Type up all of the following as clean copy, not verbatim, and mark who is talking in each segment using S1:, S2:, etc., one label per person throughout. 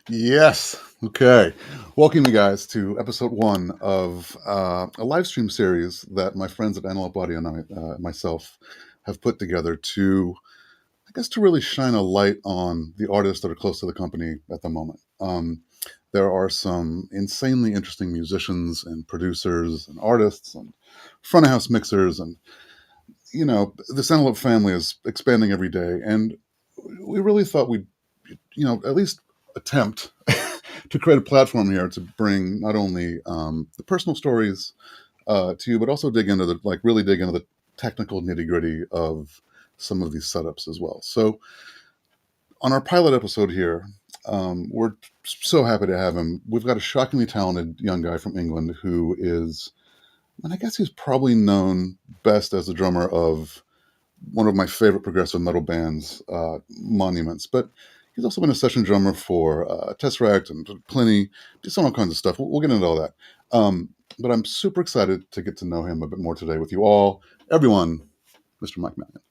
S1: Yes. Okay. Welcome, you guys, to episode one of a live stream series that my friends at Antelope Audio and myself have put together to, I guess, to really shine a light on the artists that are close to the company at the moment. There are some insanely interesting musicians and producers and artists and front of house mixers, and this Antelope family is expanding every day, and we really thought we'd at least attempt to create a platform here to bring not only the personal stories to you, but also really dig into the technical nitty gritty of some of these setups as well. So on our pilot episode here, we're so happy to have him. We've got a shockingly talented young guy from England who is, and I guess he's probably known best as the drummer of one of my favorite progressive metal bands, Monuments. But he's also been a session drummer for Tesseract and Plenty, just all kinds of stuff. We'll get into all that. But I'm super excited to get to know him a bit more today with you all. Everyone, Mr. Mike Malyan.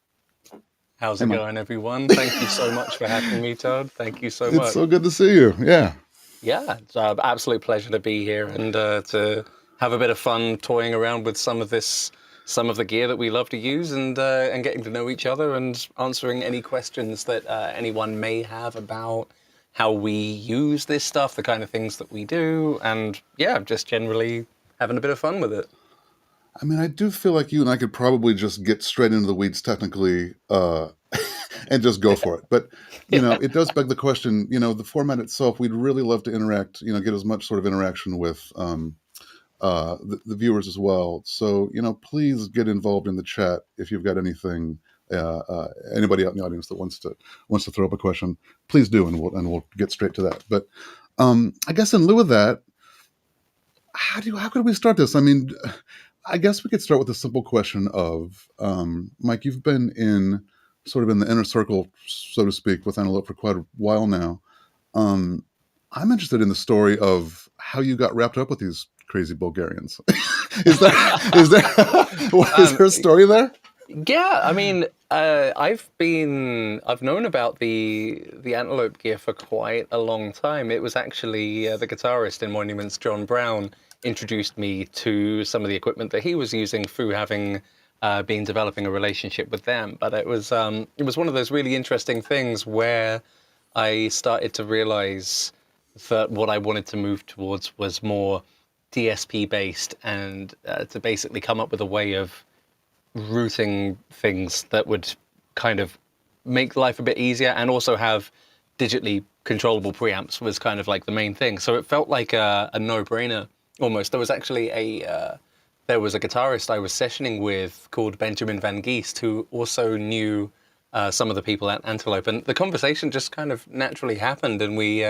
S2: How's it going, everyone? Thank you so much for having me, Todd. Thank you so much.
S1: It's so good to see you. Yeah.
S2: Yeah, it's an absolute pleasure to be here and to have a bit of fun toying around with some of the gear that we love to use and getting to know each other and answering any questions that anyone may have about how we use this stuff, the kind of things that we do, and yeah, just generally having a bit of fun with it.
S1: I mean, I do feel like you and I could probably just get straight into the weeds technically and just go for it. But, it does beg the question, the format itself, we'd really love to interact, get as much sort of interaction with the viewers as well. So, please get involved in the chat if you've got anything, anybody out in the audience that wants to throw up a question, please do, and we'll get straight to that. But I guess in lieu of that, how could we start this? I mean, I guess we could start with a simple question of, Mike, you've been in the inner circle, so to speak, with Antelope for quite a while now. I'm interested in the story of how you got wrapped up with these crazy Bulgarians. Is there a story there?
S2: Yeah, I mean, I've known about the Antelope gear for quite a long time. It was actually the guitarist in Monuments, John Brown, introduced me to some of the equipment that he was using through having been developing a relationship with them. But it was one of those really interesting things where I started to realize that what I wanted to move towards was more DSP based, and to basically come up with a way of routing things that would kind of make life a bit easier and also have digitally controllable preamps was kind of like the main thing. So it felt like a no-brainer almost. There was actually a guitarist I was sessioning with called Benjamin Van Geest, who also knew some of the people at Antelope, and the conversation just kind of naturally happened, and we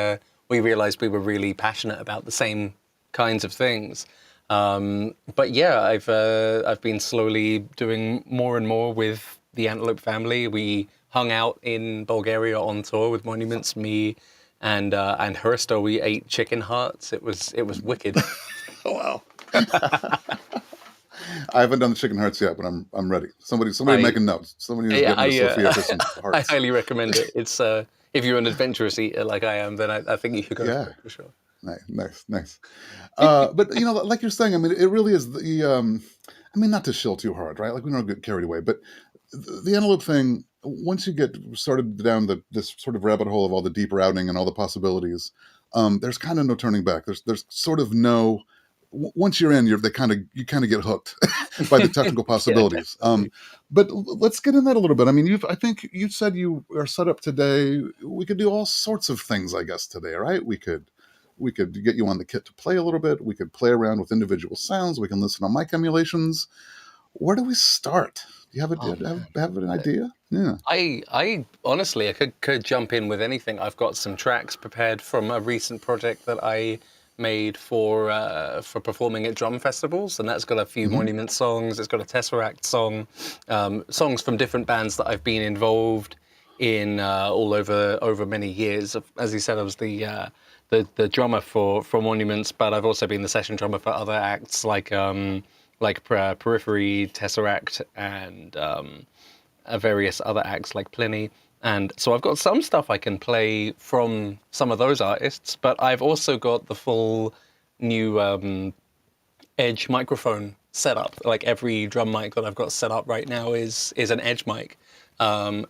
S2: realized we were really passionate about the same kinds of things. But yeah, I've been slowly doing more and more with the Antelope family. We hung out in Bulgaria on tour with Monuments, me and Hursto. We ate chicken hearts. It was wicked.
S1: Oh, wow. I haven't done the chicken hearts yet, but I'm ready. Somebody making notes. Somebody needs to get into Sophia for some hearts.
S2: I highly recommend it. It's if you're an adventurous eater like I am, then I think you should go for it for sure.
S1: Nice. But like you're saying, I mean, it really is the. I mean, not to shill too hard, right? Like we don't get carried away, but the Antelope thing. Once you get started down this sort of rabbit hole of all the deep routing and all the possibilities, there's kind of no turning back. There's sort of no. Once you're in, you kind of get hooked by the technical possibilities. But let's get in that a little bit. I mean, I think you said you are set up today. We could do all sorts of things, I guess, today, right? We could get you on the kit to play a little bit. We could play around with individual sounds. We can listen to mic emulations. Where do we start? Do you have an idea? Yeah.
S2: I honestly, I could jump in with anything. I've got some tracks prepared from a recent project that I made for performing at drum festivals, and that's got a few Monument songs. It's got a Tesseract song, songs from different bands that I've been involved in all over many years. As you said, I was the drummer for Monuments, but I've also been the session drummer for other acts like Periphery, Tesseract, and various other acts like Plenty. And so I've got some stuff I can play from some of those artists, but I've also got the full new Edge microphone setup. Like every drum mic that I've got set up right now is an Edge mic.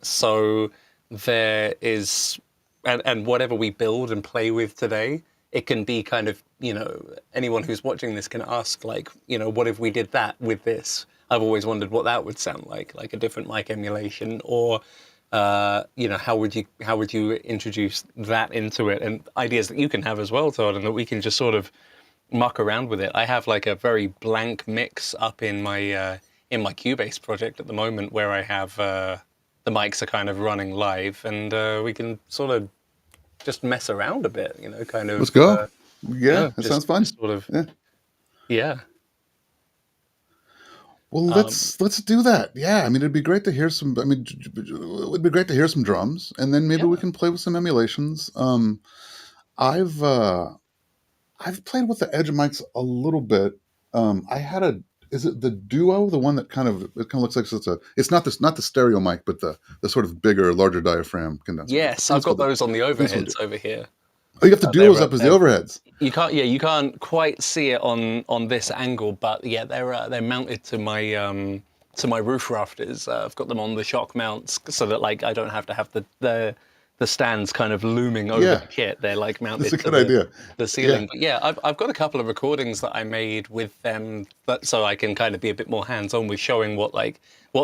S2: So there is, and whatever we build and play with today, it can be kind of, anyone who's watching this can ask, like, what if we did that with this? I've always wondered what that would sound like a different mic emulation, or how would you introduce that into it, and ideas that you can have as well, Todd, and that we can just sort of muck around with it. I have like a very blank mix up in my Cubase project at the moment, where I have the mics are kind of running live, and we can sort of just mess around a bit, kind
S1: Let's
S2: of.
S1: go. Yeah, that sounds fun.
S2: Just sort of,
S1: Yeah.
S2: yeah.
S1: Well, let's do that. Yeah, I mean, it'd be great to hear some. I mean, it would be great to hear some drums, and then maybe
S2: Yeah.
S1: we can play with some emulations. I've I've played with the Edge mics a little bit. I had a is it the Duo, the one that it kind of looks like it's not the stereo mic, but the sort of bigger, larger diaphragm condenser. I
S2: Yes,
S1: think
S2: I've
S1: it's
S2: got
S1: called
S2: those on the
S1: I think it's called Duo.
S2: overheads over here.
S1: Oh, you have the Duos up as the
S2: They're
S1: overheads.
S2: you can't quite see it on this angle, but yeah, they're mounted to my roof rafters. I've got them on the shock mounts so that like I don't have to have the stands kind of looming over
S1: Yeah,
S2: the kit. They're like
S1: that's
S2: mounted
S1: a
S2: to
S1: good idea.
S2: the
S1: Yeah,
S2: ceiling. But yeah, I've got a couple of recordings that I made with them, so I can kind of be a bit more hands-on with showing what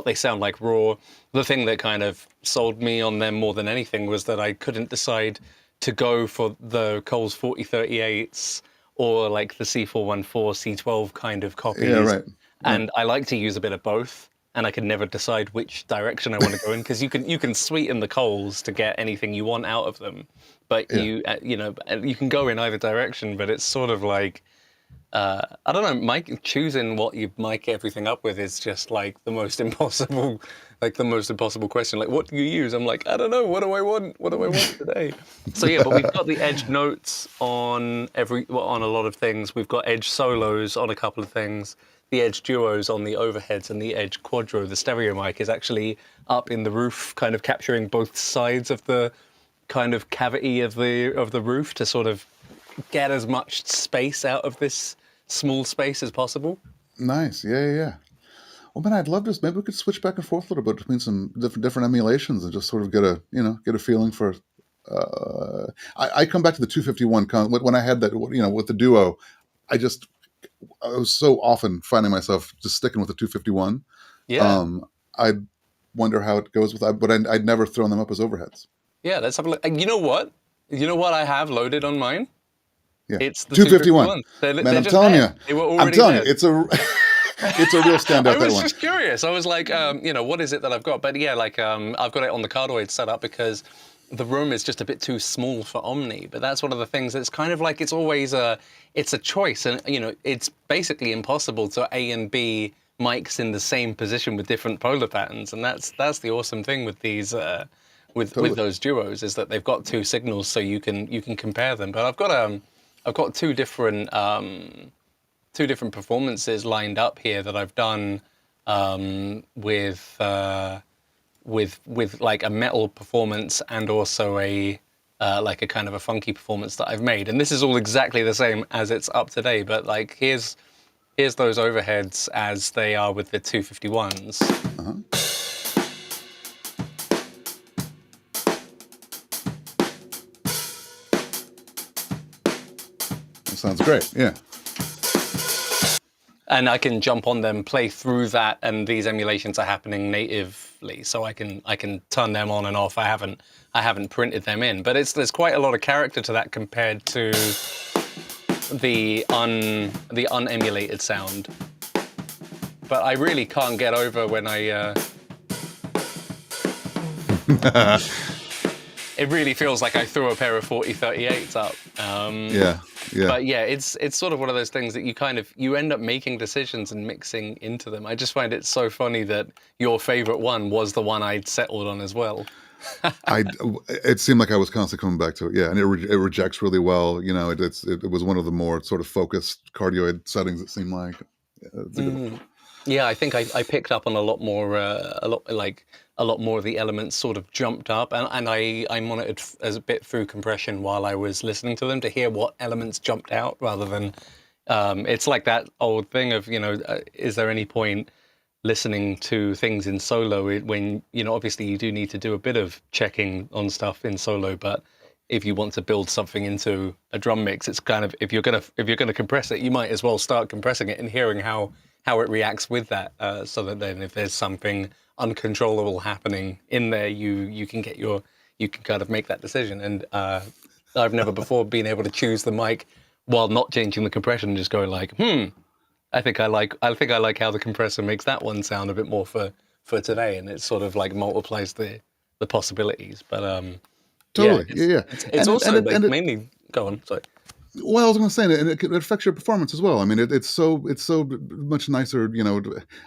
S2: they sound like raw. The thing that kind of sold me on them more than anything was that I couldn't decide to go for the Coles 4038s or like the C414, C12 kind of
S1: yeah,
S2: copies.
S1: right, right.
S2: And I like to use a bit of both. And I can never decide which direction I want to go in, because you can sweeten the Coles to get anything you want out of them, but
S1: Yeah,
S2: you can go in either direction. But it's sort of like, I don't know, choosing what you mic everything up with is just like the most impossible question. Like, what do you use? I'm like, I don't know. What do I want? What do I want today? So yeah, but we've got the Edge notes on a lot of things. We've got Edge solos on a couple of things. The Edge duos on the overheads, and the Edge Quadro, the stereo mic, is actually up in the roof, kind of capturing both sides of the kind of cavity of the roof to sort of get as much space out of this small space as possible.
S1: nice. Yeah, yeah, yeah. Well, man, I'd love to. Maybe we could switch back and forth a little bit between some different emulations and just sort of get a feeling for. I come back to the 251 when I had that, with the Duo. I just I was so often finding myself just sticking with the 251.
S2: Yeah,
S1: I wonder how it goes with that, but I'd never thrown them up as overheads.
S2: yeah. Let's have a look. And you know what? You know what I have loaded on mine?
S1: Yeah,
S2: It's the
S1: 251.
S2: 251. They're,
S1: Man,
S2: they're just there. They were
S1: I'm
S2: already
S1: telling you,
S2: there.
S1: it's a it's a real
S2: I
S1: standout, that
S2: was
S1: one.
S2: just curious. I was like, what is it that I've got? But yeah, like I've got it on the cardioid setup because the room is just a bit too small for Omni. But that's one of the things. It's kind of like it's a choice, and it's basically impossible to A and B mics in the same position with different polar patterns, and that's the awesome thing with these. With
S1: Totally.
S2: those duos is that they've got two signals, so you can compare them. But I've got two different performances lined up here that I've done with like a metal performance, and also a like a kind of a funky performance that I've made. And this is all exactly the same as it's up today. But like here's those overheads as they are with the 251s.
S1: Uh-huh. That sounds great. Yeah.
S2: And I can jump on them, play through that, and these emulations are happening natively, so I can turn them on and off. I haven't printed them in, but there's quite a lot of character to that compared to the unemulated sound. But I really can't get over when it really feels like I threw a pair of 4038s up.
S1: Yeah. Yeah.
S2: But yeah, it's sort of one of those things that you end up making decisions and mixing into them. I just find it so funny that your favorite one was the one I'd settled on as well.
S1: It seemed like I was constantly coming back to it. Yeah, and it rejects really well. It was one of the more sort of focused cardioid settings. It seemed like. Yeah, it's a good one.
S2: Yeah, I think I picked up on a lot more, a lot more of the elements sort of jumped up, and I monitored as a bit through compression while I was listening to them to hear what elements jumped out rather than, it's like that old thing of, is there any point listening to things in solo when, obviously you do need to do a bit of checking on stuff in solo, but if you want to build something into a drum mix, it's kind of if you're gonna compress it, you might as well start compressing it and hearing how it reacts with that, so that then if there's something uncontrollable happening in there, you can kind of make that decision. And I've never before been able to choose the mic while not changing the compression and just going like, I think I like how the compressor makes that one sound a bit more for today, and it sort of like multiplies the possibilities. But yeah,
S1: Totally. Yeah, yeah.
S2: it's also like
S1: And it,
S2: mainly go on. Sorry.
S1: well, I was going to say, and it affects your performance as well. I mean, it's so much nicer. I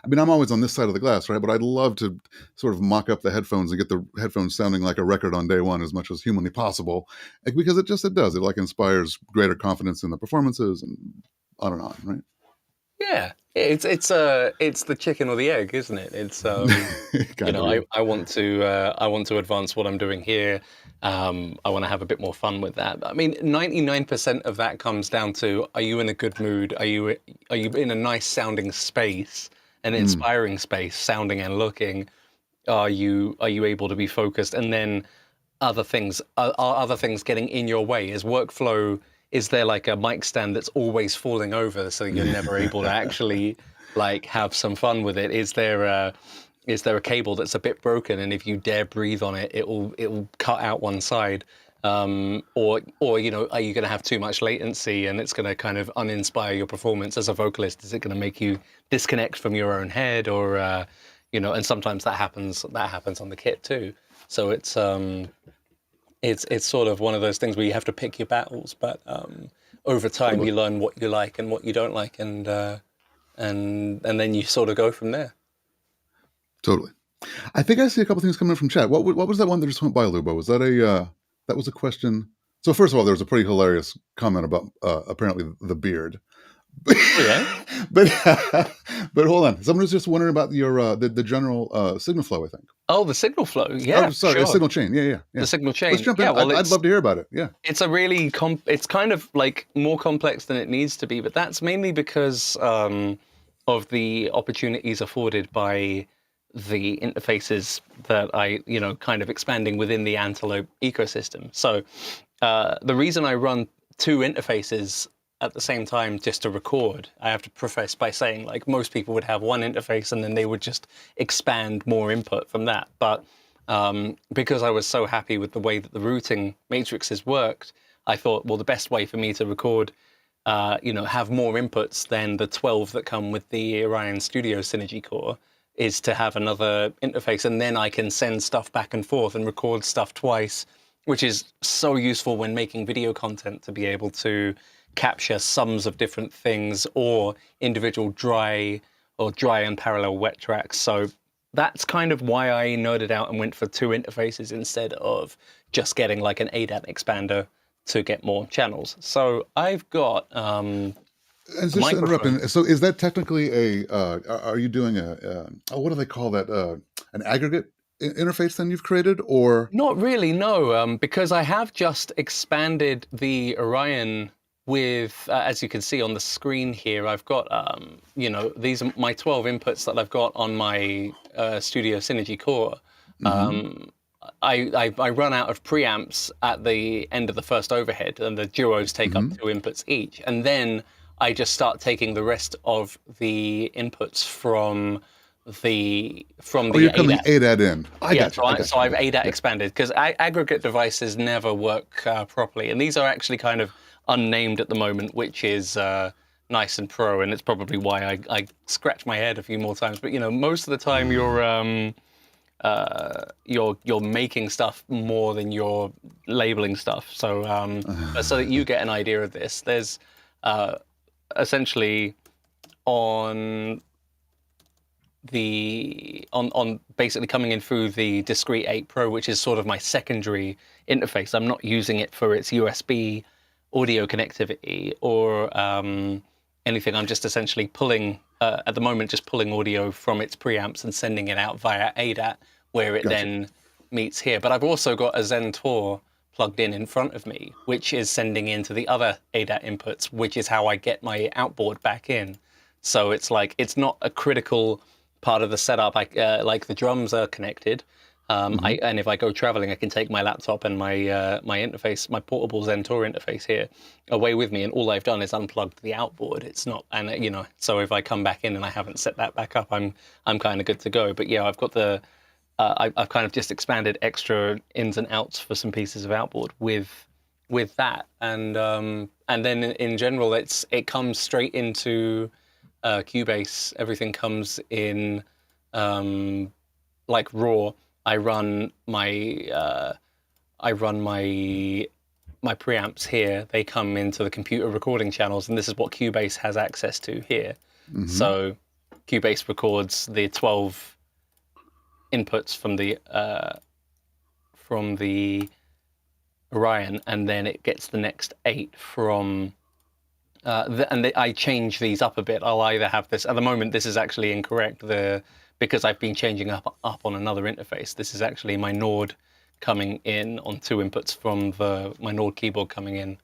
S1: mean, I'm always on this side of the glass, right? But I'd love to sort of mock up the headphones and get the headphones sounding like a record on day one as much as humanly possible, like, because it does it like inspires greater confidence in the performances and on, right?
S2: Yeah, it's the chicken or the egg, isn't it? It's
S1: Kind of, yeah.
S2: I want to advance what I'm doing here. I want to have a bit more fun with that. I mean, 99% of that comes down to, are you in a good mood? Are you in a nice sounding space, an
S1: Mm.
S2: inspiring space, sounding and looking? Are you able to be focused? And then are other things getting in your way? Is there like a mic stand that's always falling over so you're never able to actually like have some fun with it? Is there a cable that's a bit broken, and if you dare breathe on it, it will cut out one side? Or are you going to have too much latency and it's going to kind of uninspire your performance as a vocalist? Is it going to make you disconnect from your own head, or and sometimes that happens on the kit too. So it's sort of one of those things where you have to pick your battles, but over time
S1: Totally.
S2: you learn what you like and what you don't like, and then you sort of go from there.
S1: Totally. I think I see a couple things coming in from chat. What was that one that just went by, Lubo? Was that that was a question? So first of all, there was a pretty hilarious comment about apparently the beard.
S2: Oh yeah.
S1: but but hold on. Someone was just wondering about your the general signal flow, I think.
S2: Oh, the signal flow.
S1: Oh,
S2: Yeah,
S1: sorry,
S2: sure.
S1: signal chain. Yeah, yeah, yeah.
S2: The signal
S1: Let's
S2: chain.
S1: jump in.
S2: Yeah, well,
S1: I'd love to hear about it. Yeah.
S2: it's a really it's kind of like more complex than it needs to be, but that's mainly because of the opportunities afforded by the interfaces that kind of expanding within the Antelope ecosystem. So the reason I run two interfaces at the same time just to record, I have to preface by saying, like, most people would have one interface and then they would just expand more input from that. But because I was so happy with the way that the routing matrices worked, I thought, well, the best way for me to record, have more inputs than the 12 that come with the Orion Studio Synergy Core is to have another interface, and then I can send stuff back and forth and record stuff twice, which is so useful when making video content, to be able to capture sums of different things or individual dry and parallel wet tracks. So that's kind of why I nerded out and went for two interfaces instead of just getting like an ADAT expander to get more channels. So I've got
S1: And
S2: a
S1: just to interrupt,
S2: microphone.
S1: so is that technically a? Are you doing what do they call that? An aggregate interface then you've created, or?
S2: Not really, no, because I have just expanded the Orion with, as you can see on the screen here, I've got, these are my 12 inputs that I've got on my Studio Synergy Core.
S1: Mm-hmm.
S2: I run out of preamps at the end of the first overhead, and the duos take up
S1: Mm-hmm.
S2: two inputs each, and then I just start taking the rest of the inputs
S1: Oh, you're
S2: the
S1: coming
S2: ADAT.
S1: ADAT in. I
S2: Yeah,
S1: got you.
S2: so,
S1: I
S2: I,
S1: got
S2: so
S1: you. I
S2: I've
S1: got you.
S2: ADAT
S1: Yeah.
S2: expanded because aggregate devices never work properly, and these are actually kind of unnamed at the moment, which is nice and pro, and it's probably why I scratch my head a few more times. But most of the time you're making stuff more than you're labeling stuff. So but so that you get an idea of this, there's essentially on on basically coming in through the Discrete 8 Pro, which is sort of my secondary interface. I'm not using it for its USB audio connectivity or anything. I'm just essentially pulling, at the moment, just pulling audio from its preamps and sending it out via ADAT, where it
S1: Gotcha.
S2: then meets here. But I've also got a Zentor plugged in front of me, which is sending into the other ADAT inputs, which is how I get my outboard back in. So it's like, it's not a critical part of the setup. Like the drums are connected. And if I go traveling, I can take my laptop and my interface, my portable Zentor interface here, away with me, and all I've done is unplugged the outboard. It's not, and so if I come back in and I haven't set that back up, I'm kind of good to go. But yeah, I've got I've kind of just expanded extra ins and outs for some pieces of outboard with that, and then in general, it comes straight into Cubase. Everything comes in like raw. I run my my preamps here. They come into the computer recording channels, and this is what Cubase has access to here. So Cubase records the 12 inputs from the Orion, and then it gets the next 8 from. I change these up a bit. I'll either have this at the moment. This is actually incorrect. Because I've been changing up on another interface. This is actually my Nord coming in on 2 inputs from my Nord keyboard coming in,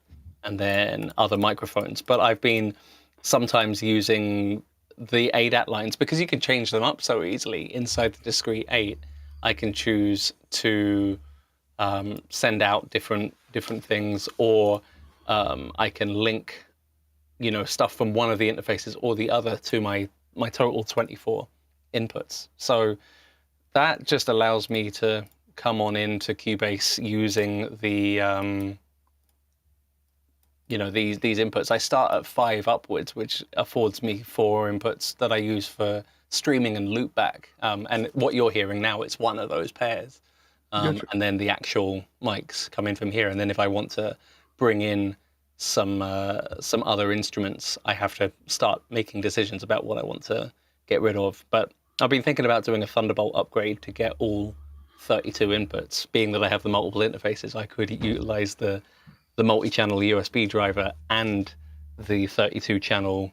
S2: and then other microphones. But I've been sometimes using the ADAT lines because you can change them up so easily inside the discrete 8. I can choose to send out different things, or I can link, stuff from one of the interfaces or the other to my total 24 inputs. So that just allows me to come on into Cubase using the these inputs. I start at 5 upwards, which affords me 4 inputs that I use for streaming and loopback. And what you're hearing now, it's one of those pairs.
S1: Gotcha.
S2: And then the actual mics come in from here. And then if I want to bring in some other instruments, I have to start making decisions about what I want to get rid of. But I've been thinking about doing a Thunderbolt upgrade to get all 32 inputs. Being that I have the multiple interfaces, I could utilize the multi-channel USB driver and the 32-channel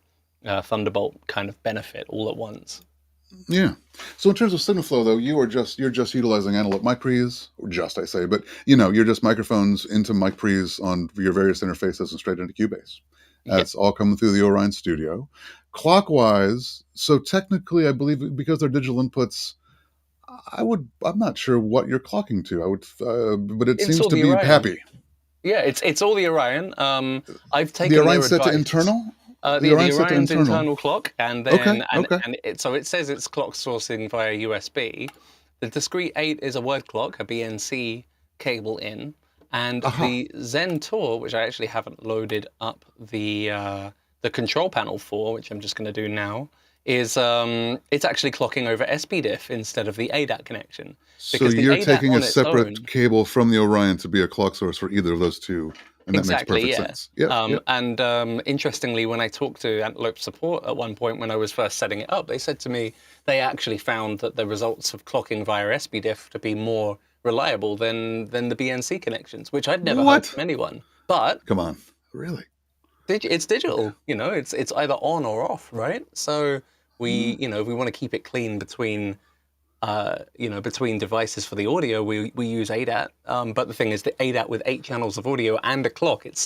S2: Thunderbolt kind of benefit all at once.
S1: Yeah. So in terms of signal flow, though, you're just utilizing Antelope mic pre's, or just I say, but you're just microphones into mic pre's on your various interfaces and straight into Cubase. It's all coming through the Orion Studio. Clockwise, so technically, I believe because they're digital inputs, I'm not sure what you're clocking to. But it seems to be
S2: Orion.
S1: happy.
S2: Yeah, it's all the Orion. I've taken
S1: the Orion
S2: their
S1: set
S2: advice.
S1: to internal.
S2: The Orion's internal clock, and then so it says it's clock sourcing via USB. The discrete 8 is a word clock, a BNC cable in, and the Zentor, which I actually haven't loaded up the control panel for, which I'm just going to do now, is it's actually clocking over SPDIF instead of the ADAT connection.
S1: So you're taking a separate cable from the Orion to be a clock source for either of those two. And that makes perfect sense. Yep.
S2: And interestingly, when I talked to Antelope support at one point when I was first setting it up, they said to me they actually found that the results of clocking via SPDIF to be more reliable than the BNC connections, which I'd never heard from anyone. But
S1: come on, really?
S2: It's digital, it's either on or off, right? So we want to keep it clean between between devices for the audio, we use ADAT. But the thing is, the ADAT with 8 channels of audio and a clock, it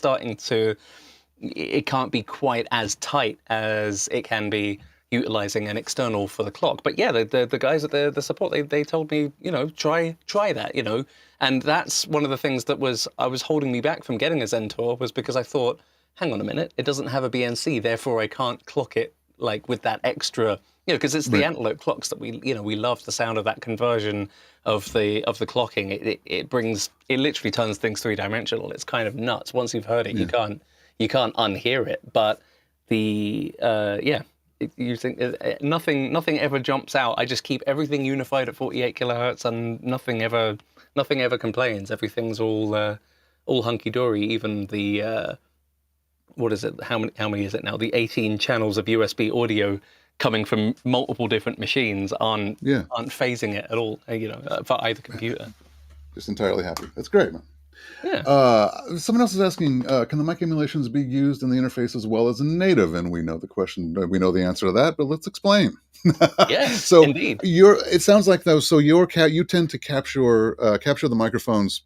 S2: can't be quite as tight as it can be utilizing an external for the clock. But yeah, the guys at the support, they told me, try that, and that's one of the things that was holding me back from getting a Zentor, was because I thought, hang on a minute, it doesn't have a BNC, therefore I can't clock it like with that extra, because it's the Antelope clocks that we love the sound of that conversion of the clocking. It literally turns things 3-dimensional. It's kind of nuts. Once you've heard it, you can't unhear it. But you think nothing ever jumps out. I just keep everything unified at 48 kilohertz, and nothing ever complains. Everything's all hunky dory. Even the what is it? How many is it now? The 18 channels of USB audio coming from multiple different machines aren't phasing it at all. For either computer.
S1: Just entirely happy. That's great, man.
S2: Yeah.
S1: Someone else is asking, can the mic emulations be used in the interface as well as in native? And we know the question, we know the answer to that, but let's explain.
S2: Yes,
S1: So
S2: indeed.
S1: it sounds like though, so you tend to capture the microphones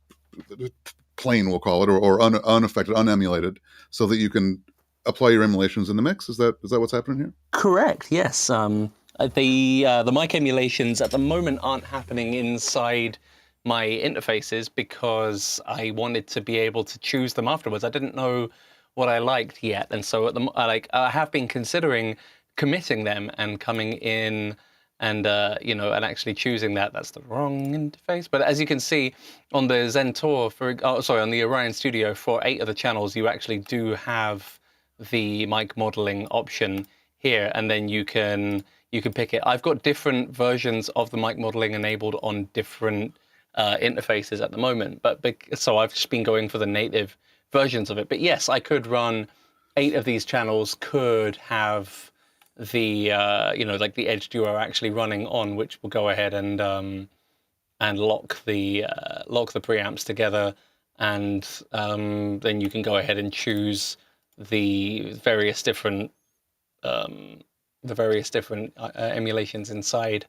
S1: plain, we'll call it, or unaffected, unemulated, so that you can apply your emulations in the mix. Is that what's happening here?
S2: Correct. Yes. The mic emulations at the moment aren't happening inside my interfaces because I wanted to be able to choose them afterwards. I didn't know what I liked yet, and so I have been considering committing them and coming in and and actually choosing that. That's the wrong interface. But as you can see on the Zentor on the Orion Studio, for 8 of the channels, you actually do have the mic modeling option here, and then you can pick it. I've got different versions of the mic modeling enabled on different interfaces at the moment, so I've just been going for the native versions of it. But yes, I could run 8 of these channels, could have the like the Edge Duo actually running on, which will go ahead and lock the preamps together, and then you can go ahead and choose the various different emulations inside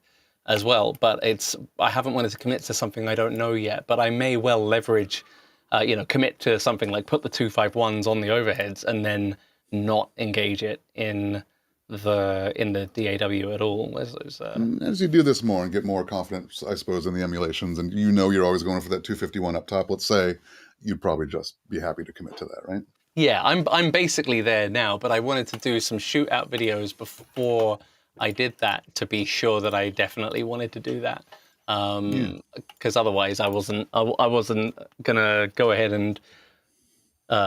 S2: as well. But I haven't wanted to commit to something I don't know yet. But I may well leverage, commit to something like put the 251s on the overheads and then not engage it in the DAW at all.
S1: As you do this more and get more confident, I suppose, in the emulations, and you're always going for that 251 up top, let's say, you'd probably just be happy to commit to that, right?
S2: Yeah, I'm basically there now, but I wanted to do some shootout videos before I did that to be sure that I definitely wanted to do that.
S1: Yeah.
S2: Because otherwise, I wasn't gonna go ahead and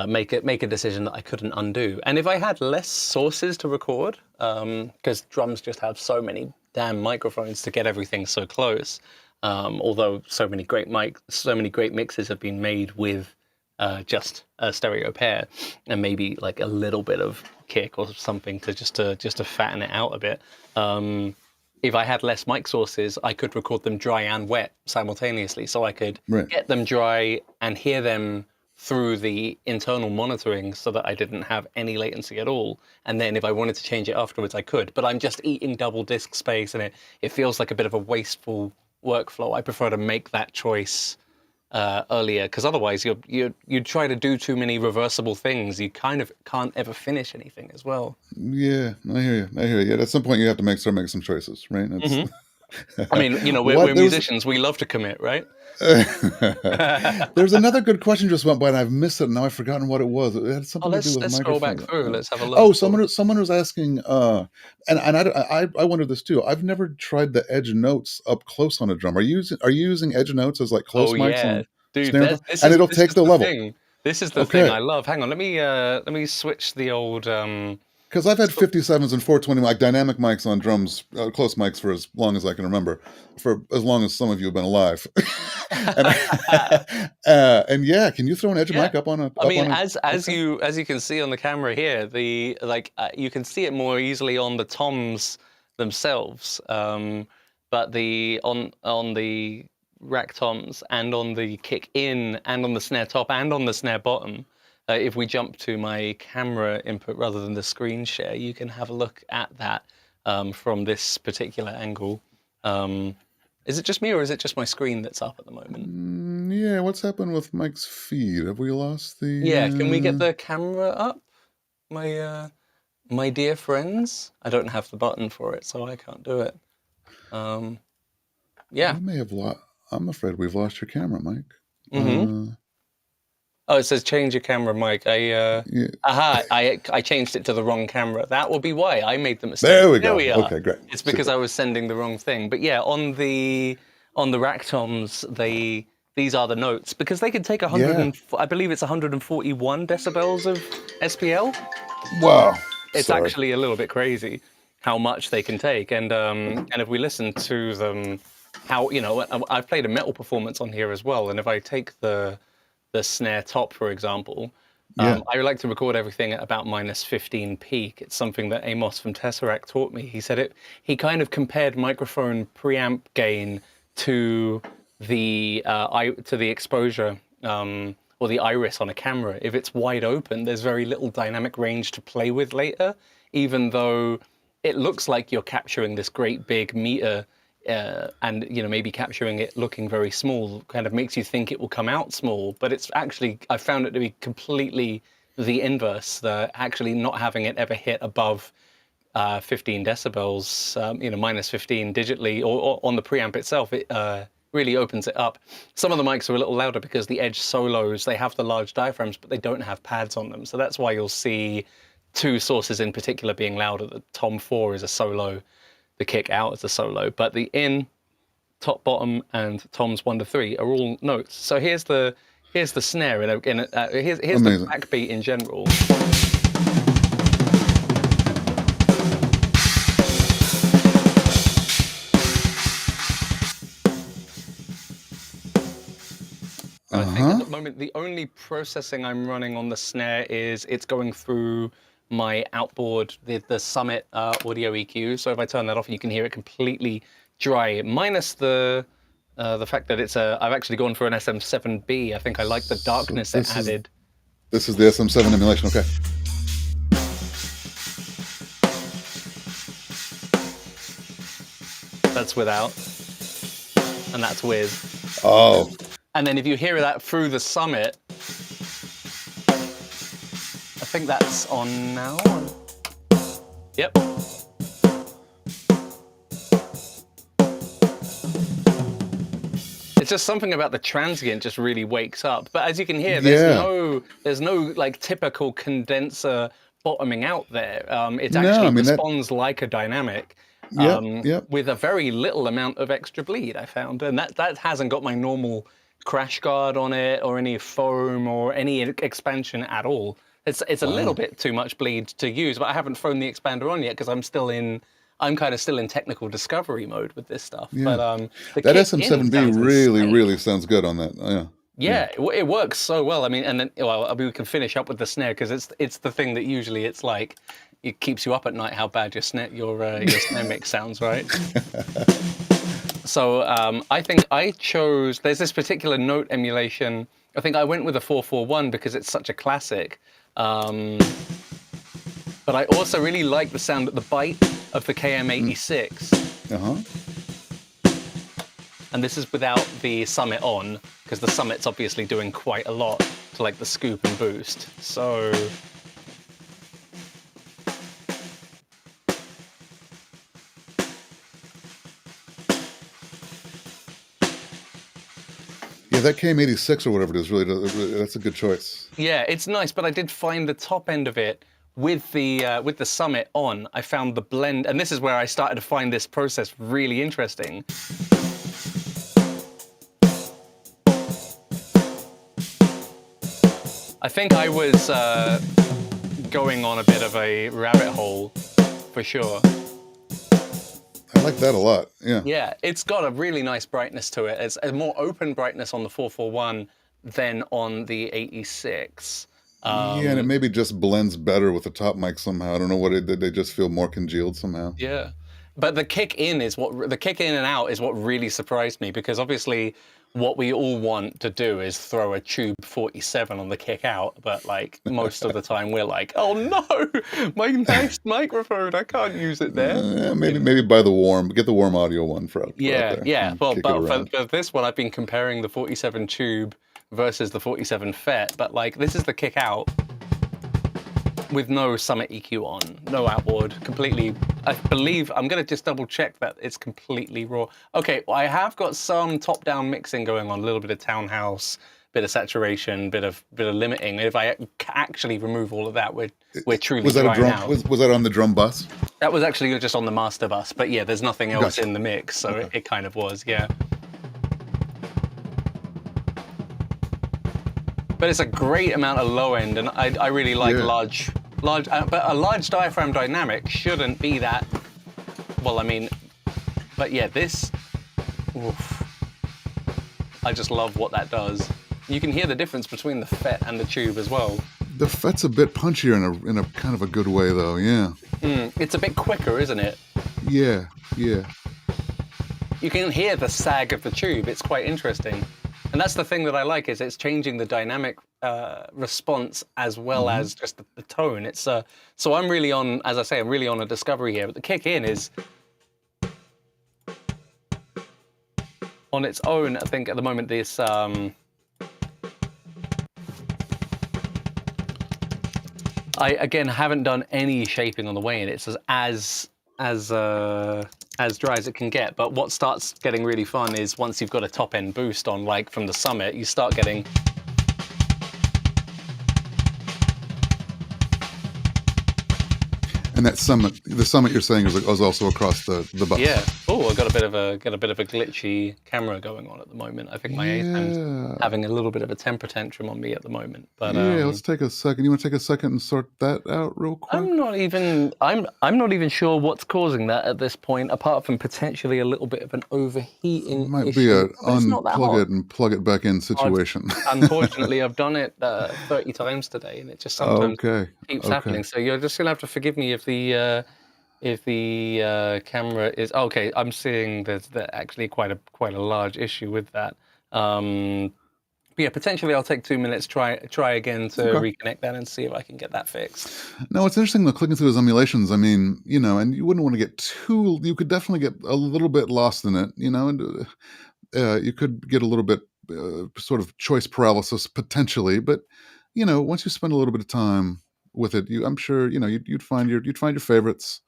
S2: make a decision that I couldn't undo. And if I had less sources to record, because drums just have so many damn microphones to get everything so close. Although so many great mixes have been made with just a stereo pair and maybe like a little bit of kick or something to fatten it out a bit. If I had less mic sources, I could record them dry and wet simultaneously, so I could
S1: Right.
S2: get them dry and hear them through the internal monitoring so that I didn't have any latency at all. And then if I wanted to change it afterwards, I could. But I'm just eating double disk space, and it feels like a bit of a wasteful workflow. I prefer to make that choice earlier, because otherwise you try to do too many reversible things. You kind of can't ever finish anything as well.
S1: Yeah, I hear you. Yeah, at some point you have to start making some choices, right? That's
S2: I mean, we're
S1: what there was.
S2: musicians. We love to commit, right?
S1: There's another good question just went by, and I've missed it. Now I've forgotten what it was. It had
S2: Oh,
S1: something to do with
S2: let's scroll back
S1: microphones.
S2: through. Let's have a
S1: Oh,
S2: look.
S1: someone was asking, and I wondered this too. I've never tried the edge notes up close on a drum. Are you using edge notes as like close
S2: Oh
S1: mics
S2: yeah,
S1: on
S2: dude.
S1: snare drum, and it'll
S2: This
S1: take
S2: is
S1: the
S2: the
S1: level?
S2: thing. This is the thing
S1: Okay,
S2: I love. Hang on, let me switch the old.
S1: because I've had 57s and 420 like dynamic mics on drums, close mics for as long as I can remember, for as long as some of you have been alive. and and yeah, can you throw an edge
S2: Yeah.
S1: mic up on a
S2: I mean,
S1: Okay.
S2: as you can see on the camera here, you can see it more easily on the toms themselves, but on the rack toms and on the kick in and on the snare top and on the snare bottom. If we jump to my camera input rather than the screen share, you can have a look at that from this particular angle. Um, is it just me, or is it just my screen that's up at the moment?
S1: Yeah, what's happened with Mike's feed? Have we lost
S2: Yeah, can we get
S1: the?
S2: the camera up? My dear friends. I don't have the button for it, so I can't do it. Um, yeah.
S1: We may have lost. I'm afraid we've lost your camera, Mike.
S2: Mm-hmm. Oh, it says change your camera, Mike.
S1: Yeah,
S2: I changed it to the wrong camera. That will be why I made the mistake.
S1: there we
S2: There
S1: go.
S2: we are.
S1: Okay, great,
S2: It's because
S1: super.
S2: I was sending the wrong thing. But yeah, on the rack toms, these are the notes because they can take 100
S1: Yeah.
S2: and I believe it's 141 decibels of SPL.
S1: Wow.
S2: It's
S1: Sorry.
S2: actually a little bit crazy how much they can take. And if we listen to them, how I've played a metal performance on here as well. And if I take the snare top, for example,
S1: Yeah.
S2: I like to record everything at about -15 peak. It's something that Amos from Tesseract taught me. He said he kind of compared microphone preamp gain to the exposure or the iris on a camera, if it's wide open, there's very little dynamic range to play with later, even though it looks like you're capturing this great big meter, and maybe capturing it looking very small kind of makes you think it will come out small, but it's actually, I found it to be completely the inverse, actually not having it ever hit above 15 decibels, minus 15 digitally, or on the preamp itself, it really opens it up. Some of the mics are a little louder because the Edge Solos, they have the large diaphragms, but they don't have pads on them. So that's why you'll see two sources in particular being louder. The Tom 4 is a solo, the kick out is a solo, but the in, top, bottom, and Tom's 1 to 3 are all notes. So here's the snare, here's the backbeat in general. I think at the moment, the only processing I'm running on the snare is it's going through my outboard, the Summit audio EQ. So if I turn that off, you can hear it completely dry, minus the fact that I've actually gone for an SM7B. I think I like the darkness it added.
S1: This is the SM7 emulation, okay.
S2: That's without, and that's with.
S1: Oh.
S2: And then if you hear that through the Summit, I think that's on now. Yep. It's just something about the transient just really wakes up. But as you can hear, there's no like typical condenser bottoming out there. It actually responds like a dynamic. With a very little amount of extra bleed, I found. And that hasn't got my normal crash guard on it or any foam or any expansion at all. It's a little bit too much bleed to use, but I haven't thrown the expander on yet because I'm kind of still in technical discovery mode with this stuff.
S1: Yeah.
S2: But
S1: that SM7B really sounds good on that.
S2: Yeah, it works so well. I mean, and then we can finish up with the snare because it's the thing that usually it's like it keeps you up at night how bad your snare mix sounds, right? So I think there's this particular note emulation. I think I went with a 441 because it's such a classic. But I also really like the sound of the bite of the KM86. And this is without the Summit on, because the Summit's obviously doing quite a lot to like the scoop and boost. So
S1: yeah, that KM86 or whatever it is, really, that's a good choice.
S2: Yeah, it's nice, but I did find the top end of it with the Summit on. I found the blend, and this is where I started to find this process really interesting. I think I was going on a bit of a rabbit hole, for sure.
S1: I like that a lot, yeah.
S2: Yeah, it's got a really nice brightness to it. It's a more open brightness on the 441 than on the 86.
S1: Yeah, and it maybe just blends better with the top mic somehow. I don't know what they just feel more congealed somehow.
S2: Yeah, but the kick in and out is what really surprised me, because obviously what we all want to do is throw a Tube 47 on the kick out, but like most of the time we're like, oh no, my nice microphone, I can't use it there.
S1: Maybe get the warm audio one for out there.
S2: Yeah. Well, but for this one, I've been comparing the 47 Tube versus the 47 FET, but like this is the kick out with no Summit EQ on, no outboard, completely. I believe, I'm gonna just double check that it's completely raw. Okay, well, I have got some top-down mixing going on, a little bit of townhouse, bit of saturation, bit of limiting. If I actually remove all of that, we're truly dry now.
S1: Was that on the drum bus?
S2: That was actually just on the master bus, but yeah, there's nothing else in the mix, so it kind of was, yeah. But it's a great amount of low end, and I really like large, but a large diaphragm dynamic shouldn't be that. Well, I mean, but yeah, this. Oof, I just love what that does. You can hear the difference between the FET and the Tube as well.
S1: The FET's a bit punchier in a kind of a good way, though. Yeah.
S2: It's a bit quicker, isn't it?
S1: Yeah.
S2: You can hear the sag of the Tube. It's quite interesting. And that's the thing that I like, is it's changing the dynamic response as well as just the tone. It's so I'm really on, as I say, I'm really on a discovery here. But the kick in is on its own. I think at the moment this I again haven't done any shaping on the way in. It's as dry as it can get. But what starts getting really fun is once you've got a top end boost on, like from the summit, you start getting.
S1: And that summit, the summit you're saying is also across the bus.
S2: Yeah. Oh, I got a bit of a glitchy camera going on at the moment. I think my A10's having a little bit of a temper tantrum on me at the moment. But
S1: yeah, let's take a second. You want to take a second and sort that out real quick?
S2: I'm not even sure what's causing that at this point, apart from potentially a little bit of an overheating
S1: Might
S2: issue.
S1: be a
S2: It's not that
S1: unplug
S2: hot.
S1: it and plug it back in situation.
S2: Unfortunately, I've done it 30 times today, and it just sometimes keeps happening. So you're just gonna have to forgive me if the camera is okay. I'm seeing there's actually quite a large issue with that. But yeah, potentially I'll take 2 minutes, try again to reconnect that and see if I can get that fixed.
S1: No, it's interesting though, clicking through those emulations. I mean, you know, and you wouldn't want to get too. You could definitely get a little bit lost in it, you know, and you could get a little bit sort of choice paralysis potentially. But you know, once you spend a little bit of time with it, I'm sure you know you'd find your favorites,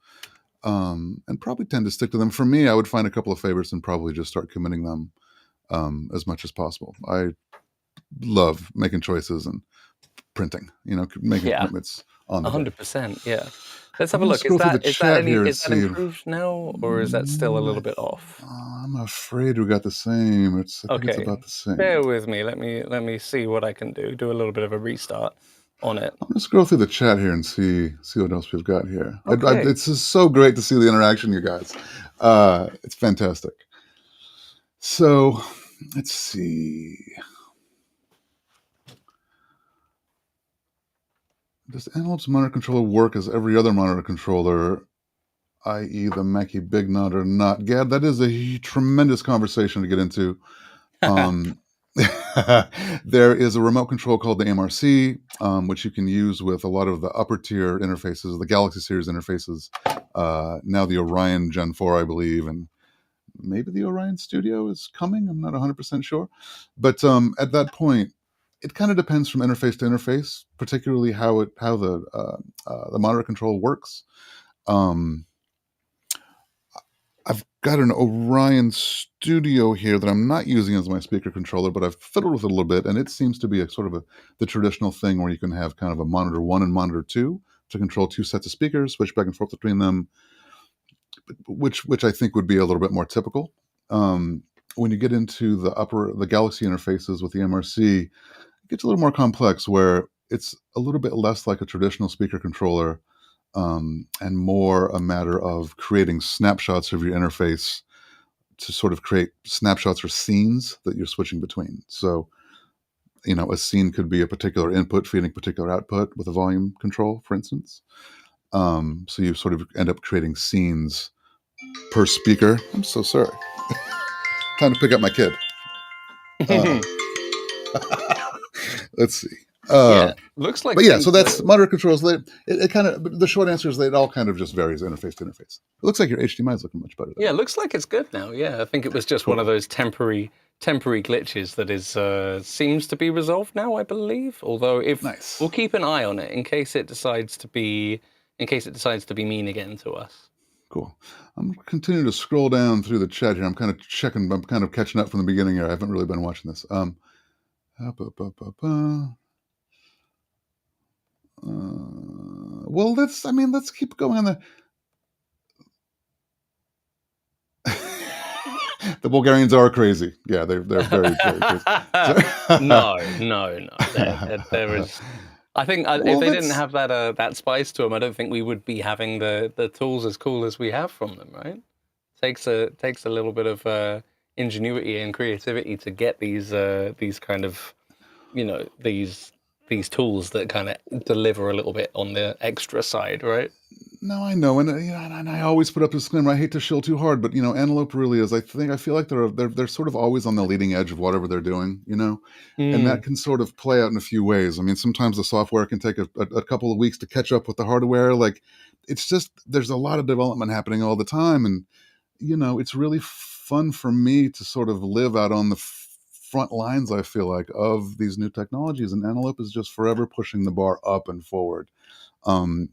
S1: and probably tend to stick to them. For me, I would find a couple of favorites and probably just start committing them as much as possible. I love making choices and printing, you know, making commitments on the
S2: 100%. Yeah. Let's have a look. Is that improved now, or is that still a little bit off?
S1: I'm afraid we got the same. I think it's about the same.
S2: Bear with me. Let me see what I can do. Do a little bit of a restart on it.
S1: I'm gonna scroll through the chat here and see what else we've got here. It's just so great to see the interaction, you guys. It's fantastic. So let's see. Does Antelope's monitor controller work as every other monitor controller, i.e. the Mackie Big Nut or not? Gab, that is a tremendous conversation to get into. There is a remote control called the MRC, which you can use with a lot of the upper tier interfaces, the Galaxy series interfaces. Now the Orion Gen 4, I believe, and maybe the Orion Studio is coming. I'm not 100% sure. But at that point, it kind of depends from interface to interface, particularly how the monitor control works. I've got an Orion Studio here that I'm not using as my speaker controller, but I've fiddled with it a little bit, and it seems to be a sort of the traditional thing where you can have kind of a monitor 1 and monitor 2 to control 2 sets of speakers, switch back and forth between them, which I think would be a little bit more typical. When you get into the Galaxy interfaces with the MRC, it gets a little more complex, where it's a little bit less like a traditional speaker controller, and more a matter of creating snapshots of your interface to sort of create snapshots or scenes that you're switching between. So, you know, a scene could be a particular input feeding particular output with a volume control, for instance. So you sort of end up creating scenes per speaker. I'm so sorry. Time to pick up my kid. Let's see.
S2: Looks like.
S1: But yeah, so that's monitor controls. It kind of. The short answer is that it all kind of just varies interface to interface. It looks like your HDMI is looking much better.
S2: Yeah, it looks like it's good now. Yeah, I think it was just one of those temporary glitches that is seems to be resolved now, I believe. Although we'll keep an eye on it in case it decides to be mean again to us.
S1: Cool. I'm continuing to scroll down through the chat here. I'm kind of checking. I'm kind of catching up from the beginning here. I haven't really been watching this. Well, let's keep going on the Bulgarians are crazy. Yeah, they're very, very crazy.
S2: No. There is. I think if they didn't have that spice to them, I don't think we would be having the tools as cool as we have from them. Right? Takes a little bit of ingenuity and creativity to get these kind of, you know, these tools that kind of deliver a little bit on the extra side, right?
S1: No, I know, and and I always put up a disclaimer. I hate to shill too hard, but Antelope really is. I feel like they're sort of always on the leading edge of whatever they're doing, and that
S2: Mm,
S1: can sort of play out in a few ways. I mean, sometimes the software can take a couple of weeks to catch up with the hardware. Like, it's just there's a lot of development happening all the time, and it's really fun for me to sort of live out on the front lines. I feel like of these new technologies, and Antelope is just forever pushing the bar up and forward. Um,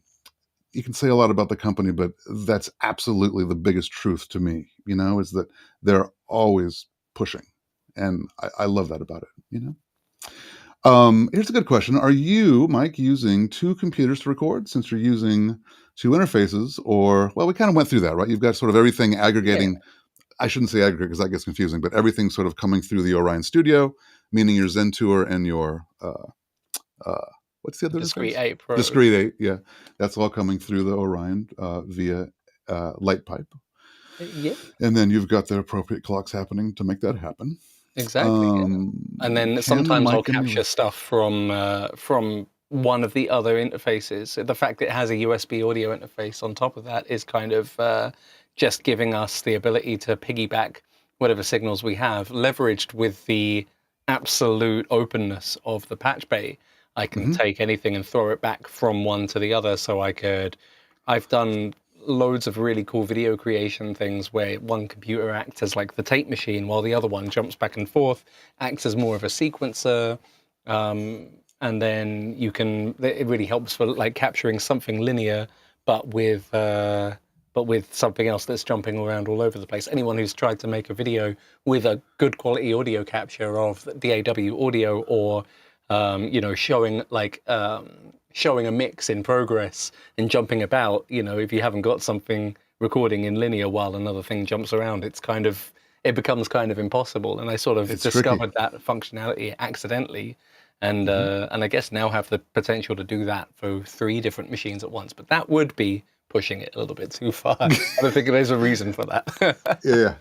S1: you can say a lot about the company, but that's absolutely the biggest truth to me, is that they're always pushing. And I love that about it. Here's a good question. Are you, Mike, using two computers to record since you're using two interfaces? Or, well, we kind of went through that, right? You've got sort of everything
S2: yeah,
S1: aggregating. I shouldn't say aggregate because that gets confusing, but everything sort of coming through the Orion Studio, meaning your Zen Tour and your uh, what's the other
S2: discrete
S1: interface?
S2: 8 Pro.
S1: Discrete 8, yeah. That's all coming through the Orion via light pipe.
S2: Yeah,
S1: And then you've got the appropriate clocks happening to make that happen.
S2: exactly. Yeah. And then
S1: Can the
S2: sometimes I'll
S1: mic
S2: capture
S1: emulate?
S2: stuff from one of the other interfaces. The fact that it has a USB audio interface on top of that is kind of just giving us the ability to piggyback whatever signals we have, leveraged with the absolute openness of the patch bay. I can
S1: Mm-hmm.
S2: take anything and throw it back from one to the other. So I've done loads of really cool video creation things where one computer acts as like the tape machine while the other one jumps back and forth, acts as more of a sequencer. And then it really helps for like capturing something linear, but with something else that's jumping around all over the place. Anyone who's tried to make a video with a good quality audio capture of DAW audio, or showing a mix in progress and jumping about, if you haven't got something recording in linear while another thing jumps around, it becomes kind of impossible. And I sort of
S1: It's tricky.
S2: discovered that functionality accidentally, and
S1: Mm-hmm.
S2: I guess now have the potential to do that for three different machines at once. But that would be pushing it a little bit too far. I don't think there's a reason for that.
S1: Yeah.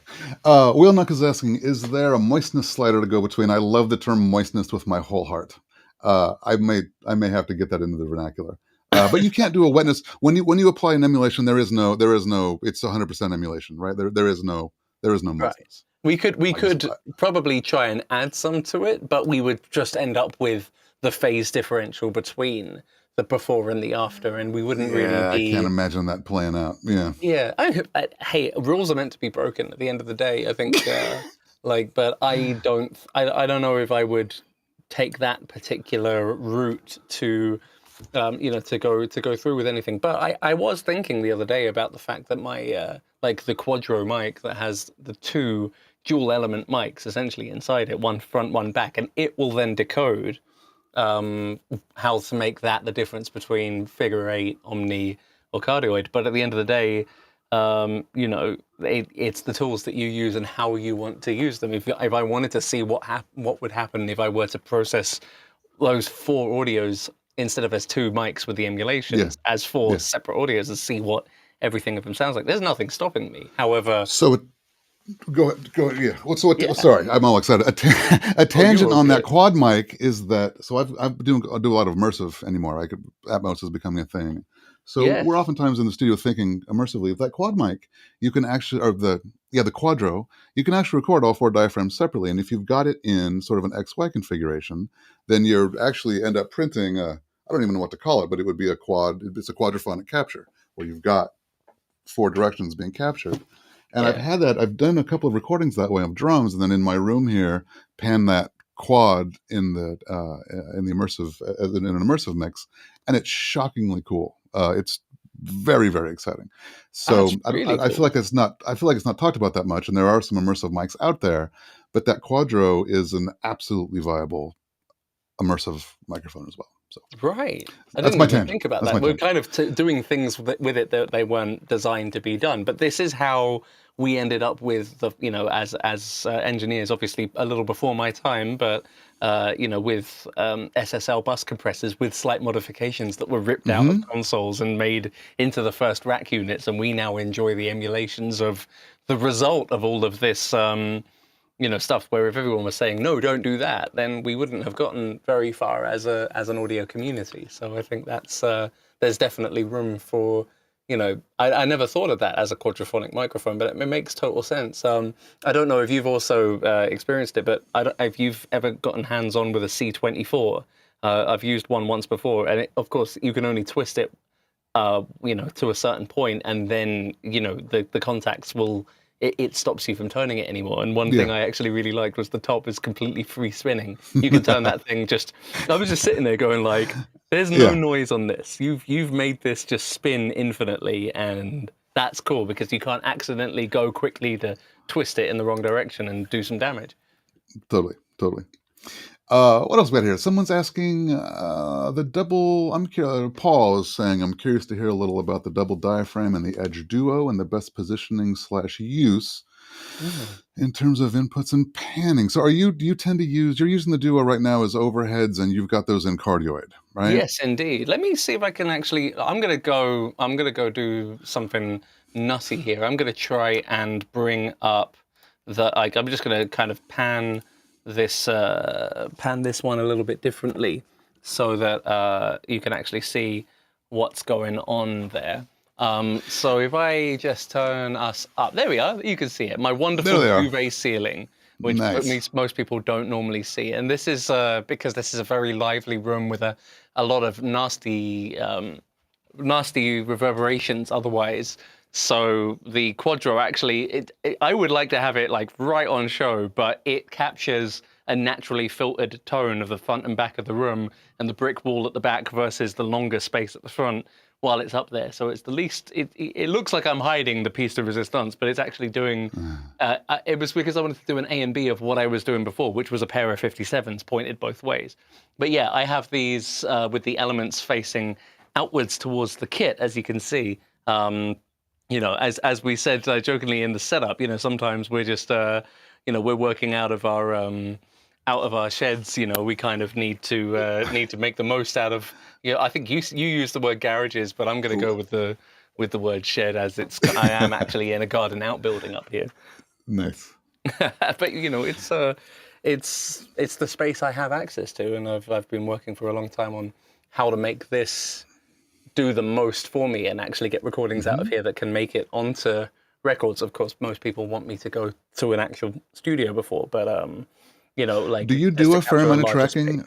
S1: Will Nuck is asking, is there a moistness slider to go between? I love the term moistness with my whole heart. I may have to get that into the vernacular. But you can't do a wetness when you apply an emulation. There is no. It's 100% emulation, right? There is no
S2: Right.
S1: moistness.
S2: We could probably try and add some to it, but we would just end up with the phase differential between the before and the after, and we wouldn't really
S1: Yeah, I can't
S2: be.
S1: imagine that playing out. Yeah.
S2: Yeah, hey, rules are meant to be broken at the end of the day. I think, but I don't know if I would take that particular route to go through with anything. But I was thinking the other day about the fact that my like the Quadro mic that has the two dual element mics essentially inside it, one front, one back, and it will then decode how to make that the difference between figure eight, omni, or cardioid. But at the end of the day, it's the tools that you use and how you want to use them. If I wanted to see what would happen if I were to process those four audios instead of as two mics with the
S1: Yeah.
S2: emulations as four
S1: Yeah.
S2: separate audios and see what everything of them sounds like, there's nothing stopping me. However,
S1: So go ahead. Go ahead. Yeah.
S2: yeah.
S1: Sorry, I'm all excited. A
S2: Oh, you're
S1: tangent
S2: all
S1: on that
S2: good.
S1: quad mic is that. So I do a lot of immersive anymore. Atmos is becoming a thing. So we're
S2: Yes.
S1: oftentimes in the studio thinking immersively. With that quad mic, you can actually, or the Quadro, you can actually record all four diaphragms separately. And if you've got it in sort of an XY configuration, then you're actually end up printing. I don't even know what to call it, but it would be a quad. It's a quadraphonic capture where you've got four directions being captured. And
S2: Yeah.
S1: I've done a couple of recordings that way of drums, and then in my room here, pan that quad in the immersive in an immersive mix, and it's shockingly cool. It's very, very exciting. So
S2: That's really
S1: I feel
S2: cool.
S1: like it's not talked about that much, and there are some immersive mics out there, but that Quadro is an absolutely viable immersive microphone as well. So
S2: Right. I
S1: that's
S2: didn't
S1: my
S2: even
S1: tangent.
S2: think about
S1: That's
S2: that.
S1: my
S2: We're
S1: tangent.
S2: kind of doing things with it that they weren't designed to be done. But this is how we ended up with as engineers, obviously a little before my time, but with SSL bus compressors with slight modifications that were ripped out of
S1: Hmm.
S2: consoles and made into the first rack units, and we now enjoy the emulations of the result of all of this. Stuff where if everyone was saying no, don't do that, then we wouldn't have gotten very far as an audio community. So I think there's definitely room for I never thought of that as a quadraphonic microphone, but it makes total sense. I don't know if you've also experienced it, but I don't, if you've ever gotten hands-on with a C24. I've used one once before, and of course you can only twist it to a certain point, and then the contacts will it stops you from turning it anymore. And one thing
S1: Yeah.
S2: I actually really liked was the top is completely free spinning. You can turn that thing just. I was just sitting there going like, "There's no
S1: Yeah.
S2: noise on this. You've made this just spin infinitely, and that's cool because you can't accidentally go quickly to twist it in the wrong direction and do some damage."
S1: Totally. Totally. What else we got here? Someone's asking the double. Paul is saying, I'm curious to hear a little about the double diaphragm and the edge duo and the best positioning / use in terms of inputs and panning. So, do you tend to use? You're using the duo right now as overheads, and you've got those in cardioid, right?
S2: Yes, indeed. Let me see if I can actually. I'm gonna go do something nutty here. I'm gonna try and bring up the. I'm just gonna kind of pan this one a little bit differently, so that you can actually see what's going on there. So if I just turn us up, there we are. You can see it. My wonderful
S1: There they are.
S2: duvet ceiling, which
S1: Nice.
S2: most people don't normally see. And this is because this is a very lively room with a lot of nasty reverberations otherwise. So the Quadro actually, I would like to have it like right on show, but it captures a naturally filtered tone of the front and back of the room and the brick wall at the back versus the longer space at the front while it's up there. So it's the least, it looks like I'm hiding the piece de resistance, but it's actually doing, it was because I wanted to do an A and B of what I was doing before, which was a pair of 57s pointed both ways. But yeah, I have these with the elements facing outwards towards the kit, as you can see. As we said jokingly in the setup, sometimes we're just, we're working out of our sheds. We kind of need to make the most out of. I think you use the word garages, but I'm going to go with the word shed, as I am actually in a garden outbuilding up here.
S1: Nice.
S2: But it's the space I have access to, and I've been working for a long time on how to make this do the most for me and actually get recordings out of here that can make it onto records. Of course, most people want me to go to an actual studio before, but
S1: Do you
S2: just
S1: do
S2: to
S1: a fair
S2: capture a
S1: amount of
S2: larger space.
S1: tracking?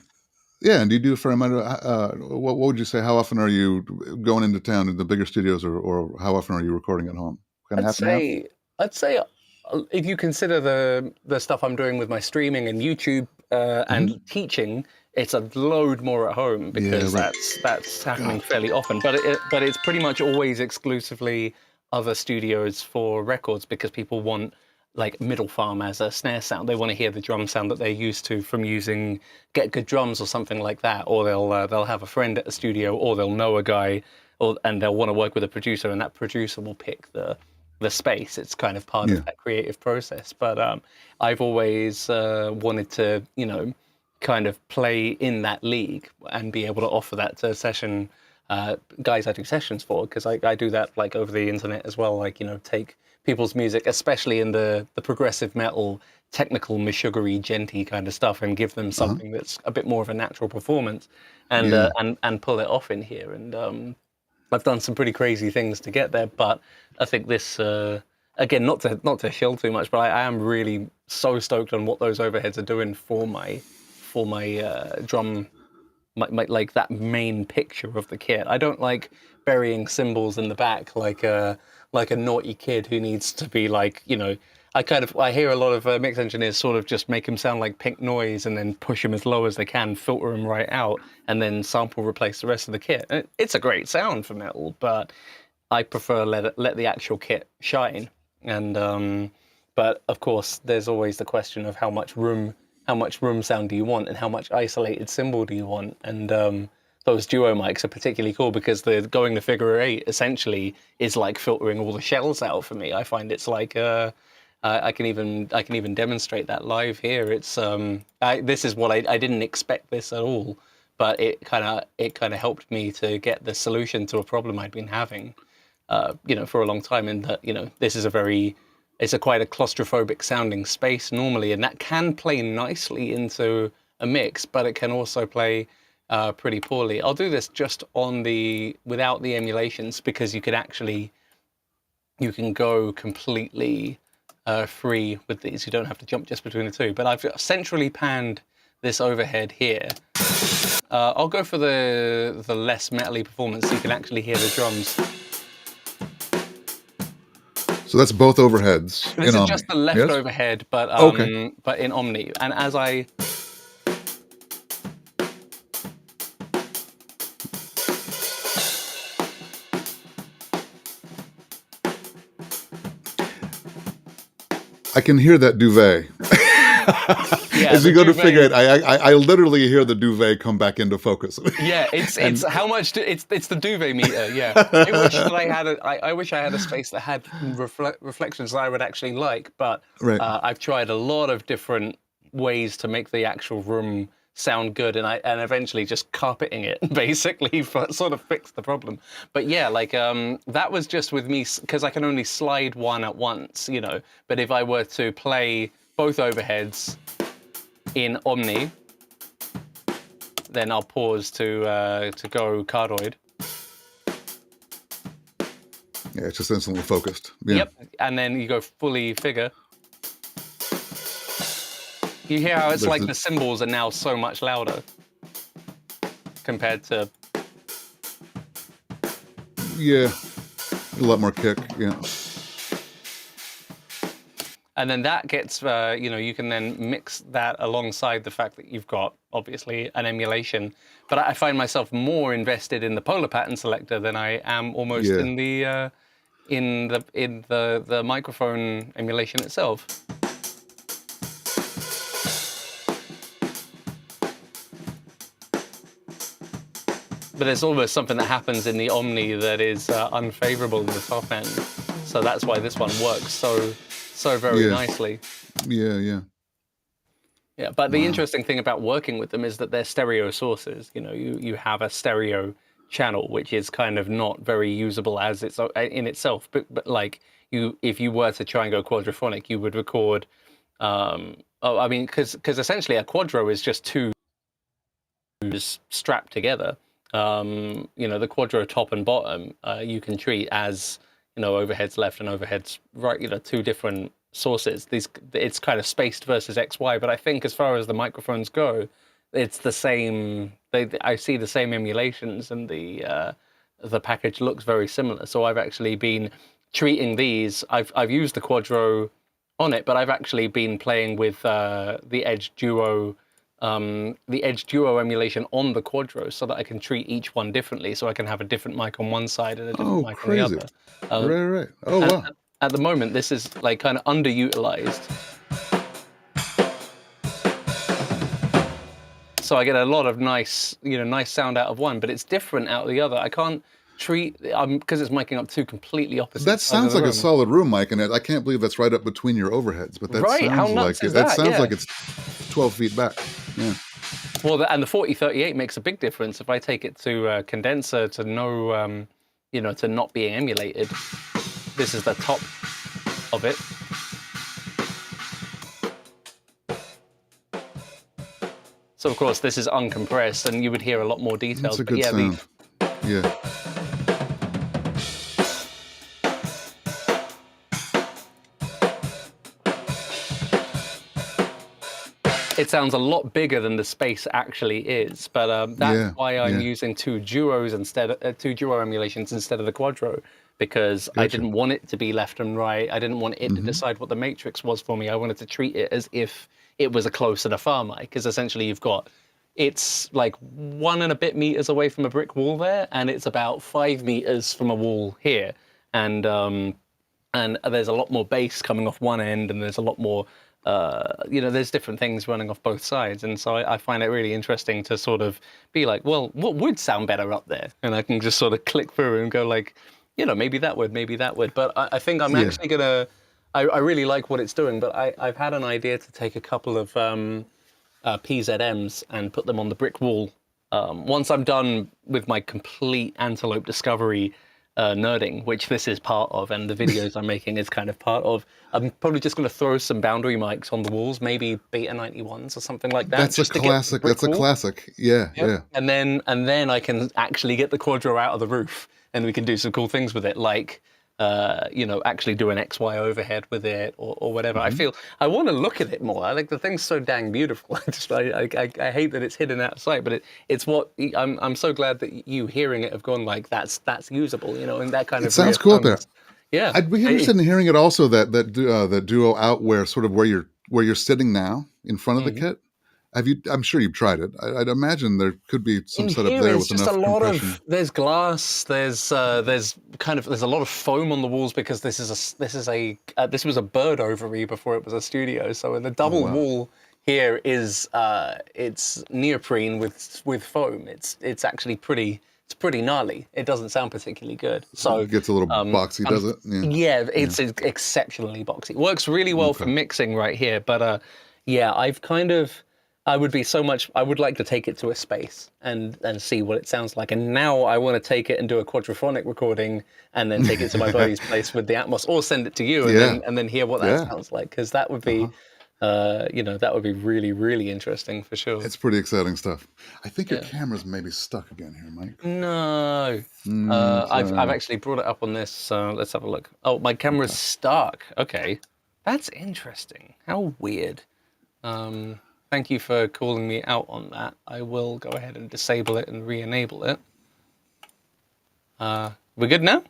S1: Yeah, and do you do a fair amount of what would you say? How often are you going into town in the bigger studios, or how often are you recording at home? Kind of
S2: I'd
S1: half and half.
S2: say I'd say if you consider the stuff I'm doing with my streaming and YouTube and teaching, it's a load more at home
S1: Yeah,
S2: because
S1: right.
S2: that's happening
S1: God.
S2: fairly often. But it's pretty much always exclusively other studios for records because people want like Middle Farm as a snare sound. They want to hear the drum sound that they're used to from using Get Good Drums or something like that. Or they'll have a friend at the studio, or they'll know a guy, and they'll want to work with a producer, and that producer will pick the space. It's kind of part
S1: Yeah.
S2: of that creative process. But I've always wanted to, kind of play in that league and be able to offer that to session guys I do sessions for, because I do that like over the internet as well. Like, take people's music, especially in the progressive metal, technical, mashuggery, genty kind of stuff, and give them
S1: Uh-huh.
S2: something that's a bit more of a natural performance, and
S1: Yeah.
S2: and pull it off in here. And I've done some pretty crazy things to get there, but I think this again, not to shill too much, but I am really so stoked on what those overheads are doing for my drum, like that main picture of the kit. I don't like burying cymbals in the back like a naughty kid who needs to be like, I hear a lot of mix engineers sort of just make him sound like pink noise and then push him as low as they can, filter him right out, and then sample replace the rest of the kit. And it's a great sound for metal, but I prefer let the actual kit shine. And but of course, there's always the question of how much room sound do you want, and how much isolated cymbal do you want? And those duo mics are particularly cool because the going to figure eight essentially is like filtering all the shells out for me. I find it's like I can even demonstrate that live here. It's this is what I didn't expect this at all, but it kind of helped me to get the solution to a problem I'd been having, for a long time. And that, this is it's a quite a claustrophobic sounding space normally, and that can play nicely into a mix, but it can also play pretty poorly. I'll do this just on without the emulations, because you can go completely free with these. You don't have to jump just between the two. But I've centrally panned this overhead here. I'll go for the less metally performance, so you can actually hear the drums.
S1: So that's both overheads.
S2: This is
S1: Omni.
S2: just the left
S1: Yes?
S2: overhead, but
S1: Okay.
S2: but in Omni. And as I
S1: can hear that duvet.
S2: Yeah,
S1: As
S2: the
S1: you go to
S2: duvet-
S1: figure it, I literally hear the duvet come back into focus.
S2: Yeah, it's how much it's the duvet meter. Yeah, I wish that I wish I had a space that had reflections that I would actually like, but
S1: Right.
S2: I've tried a lot of different ways to make the actual room sound good, and eventually just carpeting it basically sort of fixed the problem. But yeah, like that was just with me, because I can only slide one at once, you know. But if I were to play both overheads in Omni, then I'll pause to go cardioid.
S1: Yeah, it's just instantly focused. Yeah.
S2: Yep, and then you go fully figure. You hear how it's like the cymbals are now so much louder compared to...
S1: Yeah, a lot more kick, yeah.
S2: And then that gets, you know, you can then mix that alongside the fact that you've got, obviously, an emulation. But I find myself more invested in the polar pattern selector than I am almost in the microphone emulation itself. But there's almost something that happens in the Omni that is unfavorable in the top end. So that's why this one works so very nicely.
S1: Yeah.
S2: Yeah, but the interesting thing about working with them is that they're stereo sources. You know, you have a stereo channel, which is kind of not very usable as it's in itself. But like if you were to try and go quadraphonic, you would record. I mean, because essentially a quadro is just two strapped together. You know, the quadro top and bottom, you can treat as, you know, overheads left and overheads right, you know, two different sources. It's kind of spaced versus XY, but I think as far as the microphones go, it's the same. I see the same emulations, and the package looks very similar. So I've actually been treating these. I've used the quadro on it, but I've actually been playing with the Edge Duo emulation on the quadro, so that I can treat each one differently, so I can have a different mic on one side and a different mic on the other.
S1: Right. Oh, wow.
S2: At the moment, this is like kind of underutilized. So I get a lot of nice sound out of one, but it's different out of the other. I can't treat, because it's miking up two completely opposite.
S1: That sounds like a solid room mic, and I can't believe that's right up between your overheads. But that
S2: right? How
S1: sounds
S2: nuts
S1: like
S2: is that?
S1: sounds like it's 12 feet back. Yeah.
S2: Well, and the 4038 makes a big difference. If I take it to condenser to no, you know, to not being emulated, this is the top of it. So of course this is uncompressed, and you would hear a lot more details.
S1: That's a good sound. Yeah.
S2: It sounds a lot bigger than the space actually is, but that's why I'm using two duo emulations instead of the quadro, because I didn't want it to be left and right. I didn't want it to decide what the matrix was for me. I wanted to treat it as if it was a close and a far mic, because essentially it's like 1 and a bit meters away from a brick wall there, and it's about 5 meters from a wall here, and there's a lot more bass coming off one end, and there's a lot more. You know, there's different things running off both sides, and so I find it really interesting to sort of be like, well, what would sound better up there? And I can just sort of click through and go like, you know, maybe that would. But I think I'm actually gonna. I really like what it's doing, but I've had an idea to take a couple of PZMs and put them on the brick wall. Once I'm done with my complete Antelope discovery, nerding, which this is part of, and the videos I'm making is kind of part of. I'm probably just going to throw some boundary mics on the walls, maybe Beta 91s or something like that,
S1: That's a
S2: just to get the
S1: classic. That's
S2: brick
S1: a
S2: wall.
S1: classic. Yeah,
S2: Yep.
S1: yeah.
S2: And then I can actually get the Quadro out of the roof, and we can do some cool things with it, like actually do an XY overhead with it, or whatever. I
S1: Hmm.
S2: feel I want to look at it more. I think the thing's so dang beautiful. I hate that it's hidden out of sight, but it's what I'm so glad that you hearing it have gone like that's usable, and that kind
S1: It
S2: of
S1: sounds cool up there.
S2: reaffirms. Yeah,
S1: I'd be interested in hearing it also that duo out where sort of where you're sitting now in front of the
S2: Mhm.
S1: kit. Have you? I'm sure you've tried it. I'd imagine there could be some
S2: In
S1: setup
S2: here
S1: there
S2: is
S1: with
S2: just a
S1: enough
S2: lot
S1: compression.
S2: of there's glass, there's a lot of foam on the walls because this was a bird ovary before it was a studio. So the
S1: Oh
S2: double
S1: wow!
S2: wall here is it's neoprene with foam. It's actually pretty gnarly. It doesn't sound particularly good. So
S1: It gets a little boxy,
S2: I'm
S1: does it? Yeah.
S2: yeah,
S1: Yeah.
S2: it's exceptionally boxy. It works really well for
S1: Okay.
S2: mixing right here, but yeah, I would like to take it to a space and see what it sounds like. And now I want to take it and do a quadraphonic recording and then take it to my buddy's place with the Atmos, or send it to you and
S1: Yeah.
S2: then hear what that
S1: Yeah.
S2: sounds like, because that would
S1: Uh-huh.
S2: be that would be really, really interesting for sure.
S1: It's pretty exciting stuff. I think your
S2: Yeah.
S1: camera's maybe stuck again here, Mike.
S2: No. I've
S1: Okay.
S2: actually brought it up on this. Let's have a look. Oh, my camera's
S1: Okay.
S2: stuck. Okay. That's interesting. How weird. Thank you for calling me out on that. I will go ahead and disable it and re-enable it. We're good now?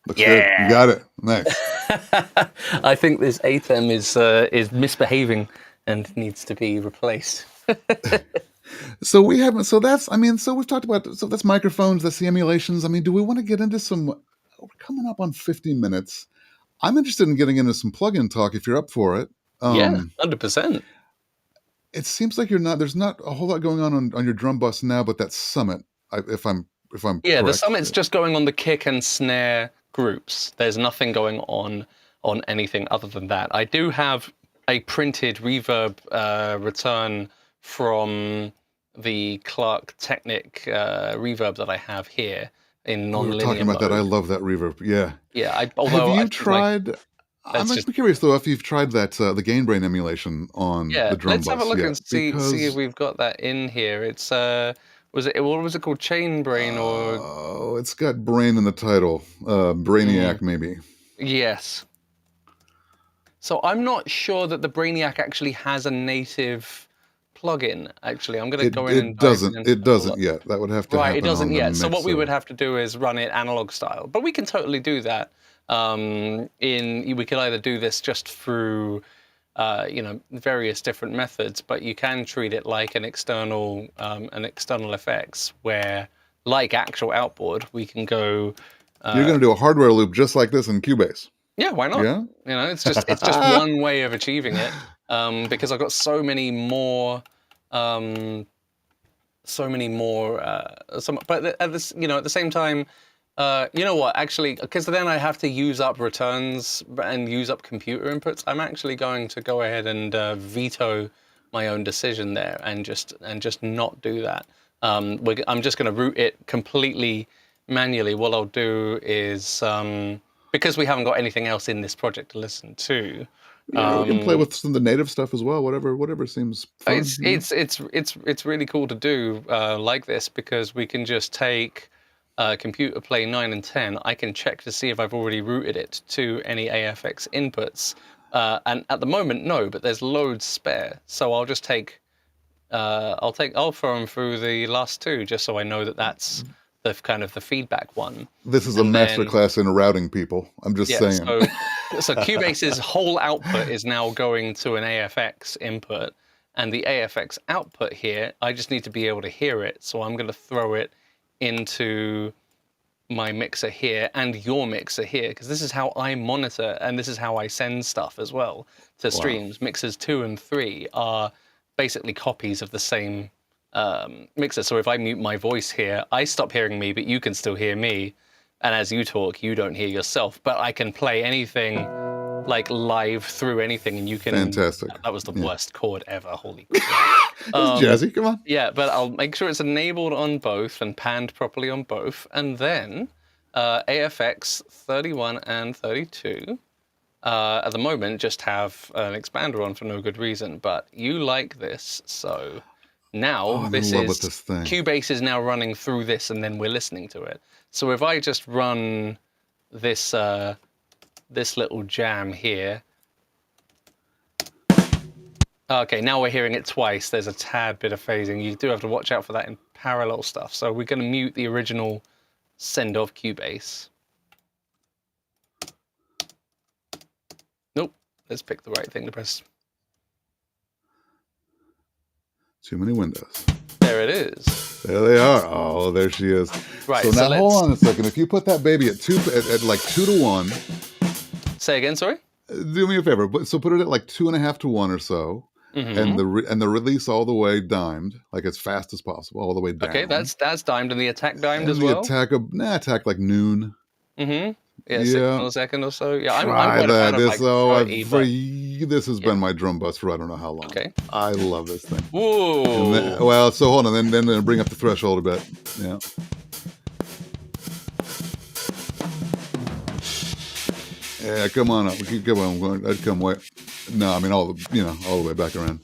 S1: Looks good. You
S2: Yeah.
S1: got it. Nice.
S2: I think this ATEM is misbehaving and needs to be replaced.
S1: So we haven't. So that's. I mean. So we've talked about. So that's microphones. That's the emulations. I mean, do we want to get into some? We're coming up on 50 minutes. I'm interested in getting into some plug-in talk if you're up for it.
S2: Yeah, 100%.
S1: It seems like you're not. There's not a whole lot going on your drum bus now, but that summit. If I'm
S2: Yeah, the
S1: correct.
S2: summit's just going on the kick and snare groups. There's nothing going on anything other than that. I do have a printed reverb return from the Clark Technic reverb that I have here in
S1: We were
S2: non-linear
S1: talking about that. I
S2: mode.
S1: love that reverb. Yeah.
S2: Yeah,
S1: Have
S2: although I
S1: you
S2: think like
S1: tried? I'm
S2: that's just
S1: actually curious though if you've tried that the Gain Brain emulation on
S2: yeah.
S1: the drum
S2: Let's have a
S1: bus
S2: look
S1: yet,
S2: and see if
S1: because
S2: we've got that in here. It's what was it called? Chain Brain or
S1: it's got brain in the title.
S2: mm,
S1: Brainiac maybe.
S2: yes. So I'm not sure that the Brainiac actually has a native plugin. Actually, I'm going to
S1: It
S2: go in and
S1: it
S2: dive in
S1: doesn't
S2: and
S1: it
S2: have a
S1: doesn't
S2: look.
S1: yet. That would have to
S2: Right, it
S1: happen
S2: doesn't
S1: on the
S2: yet. So what we would
S1: mixer.
S2: have to do is run it analog style, but we can totally do that. We could either do this just through, various different methods, but you can treat it like an external effects where, like actual outboard, we can go.
S1: You're
S2: Uh,
S1: going to do a hardware loop just like this in Cubase.
S2: yeah, why not?
S1: Yeah.
S2: It's just one way of achieving it, because I've got so many more. But at the same time, you know what? Actually, because then I have to use up returns and use up computer inputs. I'm actually going to go ahead and veto my own decision there and just not do that. I'm just going to route it completely manually. What I'll do is because we haven't got anything else in this project to listen to.
S1: Yeah, we can play with some of the native stuff as well. Whatever seems fun.
S2: It's it's it's it's really cool to do like this because we can just take computer play 9 and 10. I can check to see if I've already routed it to any AFX inputs, and at the moment no, but there's loads spare. So I'll just I'll throw them through the last two just so I know that that's the kind of the feedback one,
S1: This is a
S2: and then
S1: masterclass in routing people. I'm just
S2: yeah.
S1: saying.
S2: So Cubase's whole output is now going to an AFX input, and the AFX output here, I just need to be able to hear it. So I'm going to throw it into my mixer here and your mixer here, because this is how I monitor and this is how I send stuff as well to
S1: Wow.
S2: streams. Mixers 2 and 3 are basically copies of the same mixer. So if I mute my voice here, I stop hearing me, but you can still hear me. And as you talk, you don't hear yourself, but I can play anything like live through anything, and you can.
S1: Fantastic.
S2: That was the
S1: Yeah.
S2: worst chord ever. Holy crap.
S1: It's jazzy. Come on.
S2: Yeah, but I'll make sure it's enabled on both and panned properly on both, and then AFX 31 and 32. At the moment, just have an expander on for no good reason, but you like this, so
S1: Oh,
S2: now
S1: I'm in
S2: this
S1: love with
S2: is
S1: this thing.
S2: Cubase is now running through this, and then we're listening to it. So if I just run this this little jam here, okay, now we're hearing it twice. There's a tad bit of phasing. You do have to watch out for that in parallel stuff. So we're going to mute the original send of Cubase. Nope. Let's pick the right thing to press.
S1: Too many windows.
S2: There it is.
S1: There they are. Oh, there she is.
S2: Right.
S1: So now hold on a second. If you put that baby at like 2 to 1.
S2: Say again, sorry?
S1: Do me a favor. So put it at like 2.5 to 1 or so. And the release all the way dimed, like as fast as possible, all the way down.
S2: Okay, that's dimed, and the attack dimed
S1: and
S2: as
S1: the
S2: well.
S1: attack like noon.
S2: Yeah,
S1: Yeah.
S2: 6 milliseconds or so. Yeah, I'm
S1: Try
S2: quite
S1: that.
S2: a fan of like 30,
S1: This has been my drum bus for I don't know how long.
S2: Okay.
S1: I love this thing.
S2: Whoa.
S1: Well, so hold on. Then bring up the threshold a bit. Yeah. Yeah, come on up. Come on. I'd come way. No, I mean all the way back around.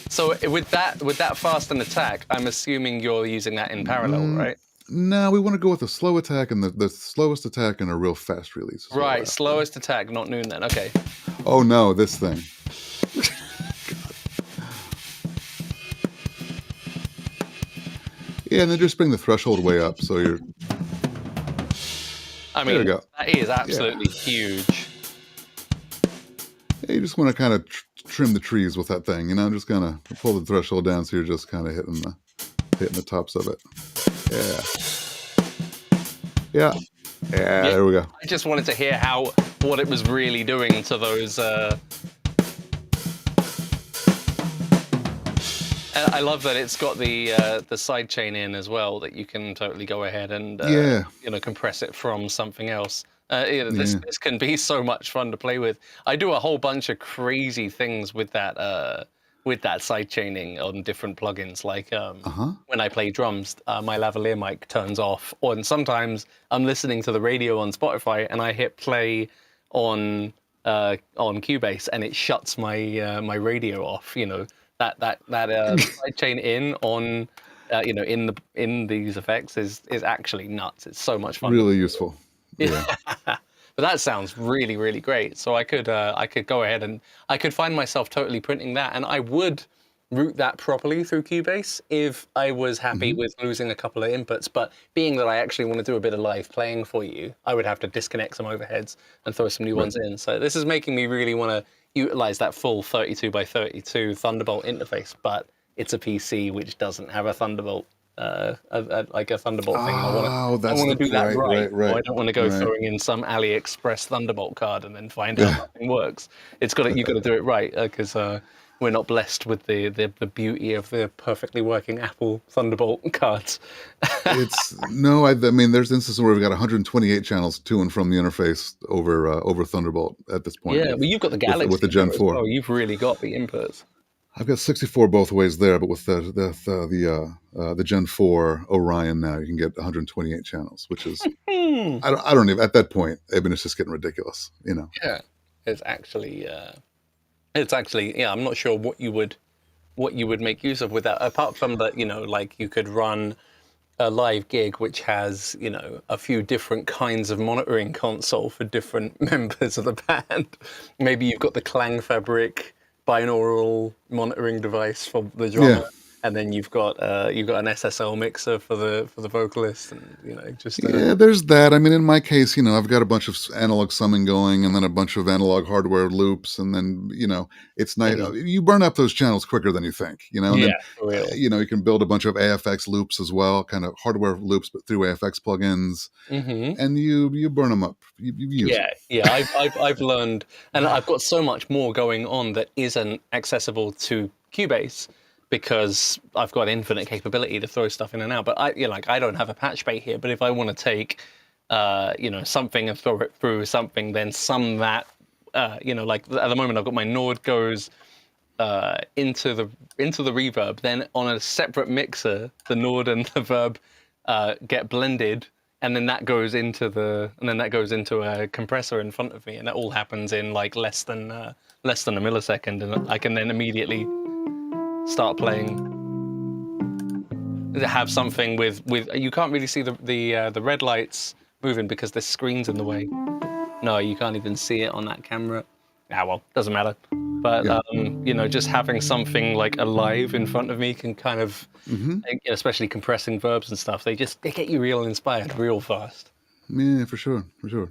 S2: So with that fast an attack, I'm assuming you're using that in parallel, right?
S1: No, we want to go with the slow attack and the slowest attack and a real fast release.
S2: Right, slowest attack, not noon then. Okay.
S1: Oh no, this thing. Yeah, and then just bring the threshold way up so you're.
S2: I mean,
S1: there we go.
S2: That is absolutely huge.
S1: Yeah, you just want to kind of trim the trees with that thing, just kind of pull the threshold down so you're just kind of hitting the tops of it. Yeah. There we go.
S2: I just wanted to hear what it was really doing to those. I love that it's got the sidechain in as well, that you can totally go ahead and compress it from something else. This can be so much fun to play with. I do a whole bunch of crazy things with that sidechaining on different plugins. Like when I play drums, my lavalier mic turns off, and sometimes I'm listening to the radio on Spotify and I hit play on Cubase and it shuts my my radio off. That sidechain in on in these effects is actually nuts. It's so much fun.
S1: Really useful. Yeah.
S2: But that sounds really, really great. So I could go ahead and I could find myself totally printing that, and I would route that properly through Cubase if I was happy with losing a couple of inputs. But being that I actually want to do a bit of live playing for you, I would have to disconnect some overheads and throw some new ones in. So this is making me really want to utilize that full 32 by 32 Thunderbolt interface, but it's a PC which doesn't have a Thunderbolt. Like a Thunderbolt thing. I want to do that right. I don't want to go throwing in some AliExpress Thunderbolt card and then find out nothing works. You've got to do it right, because we're not blessed with the beauty of the perfectly working Apple Thunderbolt cards.
S1: I mean, there's instances where we've got 128 channels to and from the interface over Thunderbolt at this point.
S2: Yeah, well, you've got the Galaxy
S1: with the Gen 4.
S2: well. You've really got the inputs.
S1: I've got 64 both ways there, but with the Gen 4 Orion now, you can get 128 channels, which is I don't even at that point. I mean, it's just getting ridiculous,
S2: Yeah, it's actually I'm not sure what you would make use of with that, apart from that. Like you could run a live gig which has a few different kinds of monitoring console for different members of the band. Maybe you've got the Clang Fabric binaural monitoring device for the drummer, and then you've got an SSL mixer for the vocalist, and
S1: there's that. I mean, in my case, I've got a bunch of analog summing going, and then a bunch of analog hardware loops, and then it's nice. You burn up those channels quicker than you think, and then,
S2: for real.
S1: You can build a bunch of AFX loops as well, kind of hardware loops, but through AFX plugins, and you burn them up. You use them.
S2: I've learned, and I've got so much more going on that isn't accessible to Cubase, because I've got infinite capability to throw stuff in and out. But I don't have a patch bay here. But if I want to take, something and throw it through something, then sum that, like at the moment I've got my Nord goes into the reverb. Then on a separate mixer, the Nord and the Verb get blended and then that goes into a compressor in front of me, and that all happens in like less than a millisecond, and I can then immediately start playing. Have something with you can't really see the red lights moving because the screen's in the way. No, you can't even see it on that camera. Ah, well, doesn't matter. But
S1: Yeah.
S2: just having something like alive in front of me can kind of,
S1: Hmm.
S2: especially compressing verbs and stuff, they get you real inspired real fast.
S1: Yeah, for sure, for sure.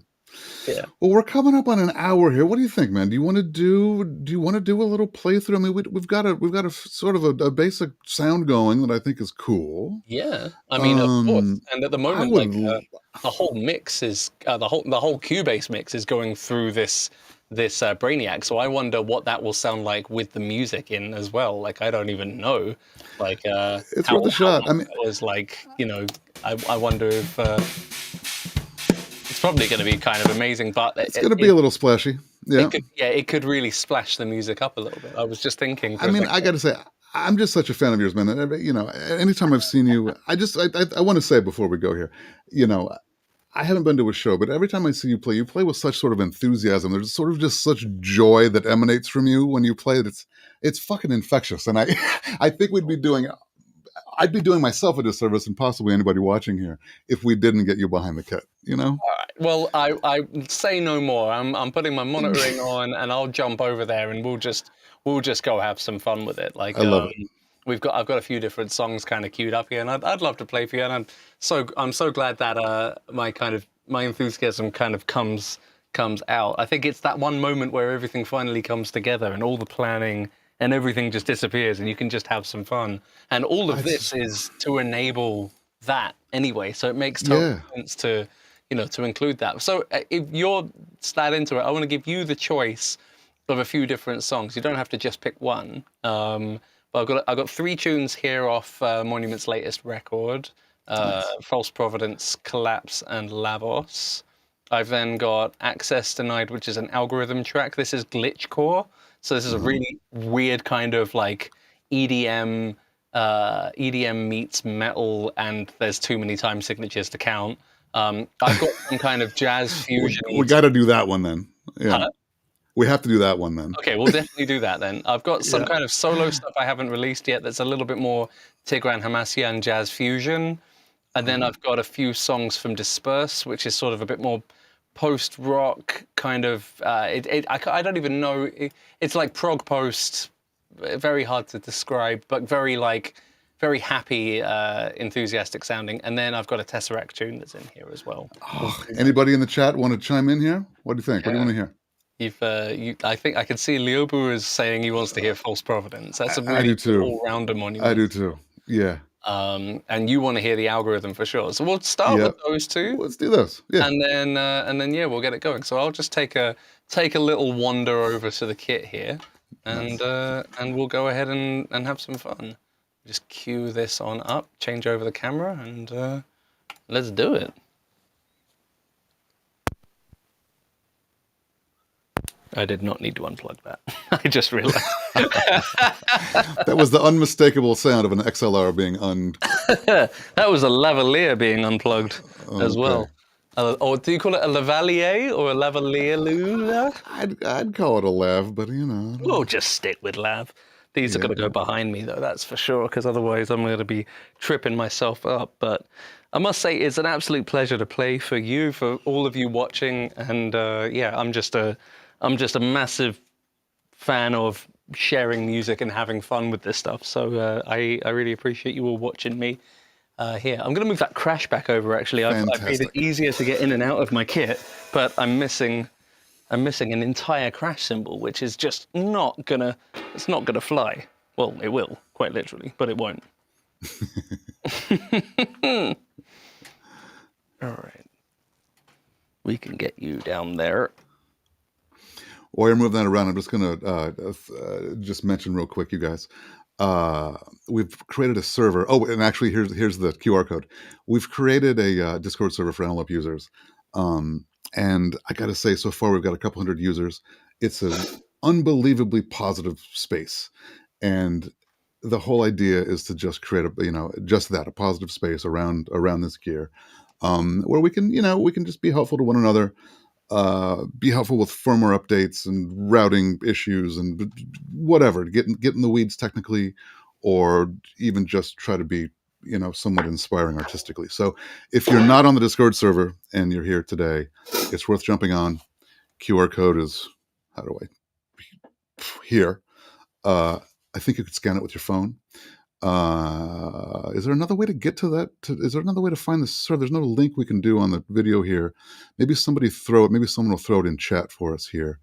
S2: Yeah.
S1: Well, we're coming up on an hour here. What do you think, man? Do you want to do a little playthrough? I mean, we've got a sort of a basic sound going that I think is cool.
S2: Yeah, I mean, of course. And at the
S1: I
S2: moment,
S1: would.
S2: like the whole mix is the whole Cubase mix is going through this Brainiac. So I wonder what that will sound like with the music in as well. Like I don't even know, like
S1: It's
S2: how
S1: worth a shot.
S2: much
S1: I mean,
S2: that was like. I wonder if it's probably going to be kind of amazing, but
S1: it's going to be a little splashy. Yeah.
S2: it could really splash the music up a little bit. I was just thinking
S1: I
S2: for a
S1: mean,
S2: second.
S1: I got to say, I'm just such a fan of yours, man. And, anytime I've seen you, I want to say before we go here, you know, I haven't been to a show, but every time I see you play with such sort of enthusiasm. There's sort of just such joy that emanates from you when you play. It's fucking infectious, and I I think I'd be doing myself a disservice and possibly anybody watching here if we didn't get you behind the kit. You know?
S2: Well, I say no more. I'm putting my monitoring on, and I'll jump over there, and we'll just go have some fun with it.
S1: I
S2: Like
S1: love it.
S2: I've got a few different songs kind of queued up here, and I'd love to play for you. And I'm so glad that my enthusiasm kind of comes out. I think it's that one moment where everything finally comes together, and all the planning and everything just disappears, and you can just have some fun. And all of this is to enable that anyway, so it makes total
S1: Yeah.
S2: sense to include that. So if you're that into it, I want to give you the choice of a few different songs. You don't have to just pick one. But I've got three tunes here off Monument's latest record:
S1: Nice.
S2: False Providence, Collapse, and Lavos. I've then got Access Denied, which is an algorithm track. This is glitchcore, so this is a
S1: Uh-huh.
S2: really weird kind of like EDM. EDM meets metal, and there's too many time signatures to count. I've got some kind of jazz fusion.
S1: We got to do that one then. Yeah. We have to do that one then.
S2: Okay, we'll definitely do that then. I've got some
S1: Yeah.
S2: kind of solo stuff I haven't released yet that's a little bit more Tigran Hamasyan jazz fusion. And then
S1: Uh-huh.
S2: I've got a few songs from Disperse, which is sort of a bit more post-rock kind of. I don't even know. It's like prog post, very hard to describe, but very happy, enthusiastic sounding. And then I've got a Tesseract tune that's in here as well.
S1: Anybody in the chat want to chime in here? What do you think? What do you want to hear?
S2: I think I can see Liobu is saying he wants to hear False Providence. That's a
S1: I
S2: really
S1: do too.
S2: all-rounder monument.
S1: I do too. Yeah.
S2: And you want to hear the algorithm for sure. So we'll start
S1: Yeah.
S2: with those two,
S1: Let's do this. Yeah.
S2: and then yeah, we'll get it going. So I'll just take a little wander over to the kit here, and we'll go ahead and have some fun. Just cue this on up, change over the camera, and let's do it. I did not need to unplug that. I just realized.
S1: That was the unmistakable sound of an XLR being
S2: That was a lavalier being unplugged as
S1: Okay.
S2: well. Or do you call it a lavalier or a lavalier lula?
S1: I'd call it a lav, but
S2: We'll just stick with lav. These are going to go behind me, though, that's for sure, because otherwise I'm going to be tripping myself up. But I must say, it's an absolute pleasure to play for you, for all of you watching. And yeah, I'm just a massive fan of sharing music and having fun with this stuff. So I really appreciate you all watching me here. I'm going to move that crash back over, actually. I've made it
S1: Fantastic.
S2: easier to get in and out of my kit, but I'm missing an entire crash symbol, which is just not gonna fly. Well, it will, quite literally, but it won't. All right. We can get you down there.
S1: While you're moving that around, I'm just going to just mention real quick, you guys. We've created a server. Oh, and actually, here's the QR code. We've created a Discord server for Antelope users. And I got to say, so far, we've got a couple hundred users. It's an unbelievably positive space. And the whole idea is to just create a positive space around this gear. where we can, we can just be helpful to one another, be helpful with firmware updates and routing issues and whatever, get in the weeds technically, or even just try to be, somewhat inspiring artistically. So if you're not on the Discord server and you're here today, it's worth jumping on. QR code is, how do I, here. I think you could scan it with your phone. Is there another way to get to that? Is there another way to find this server? There's no link we can do on the video here. Maybe someone will throw it in chat for us here,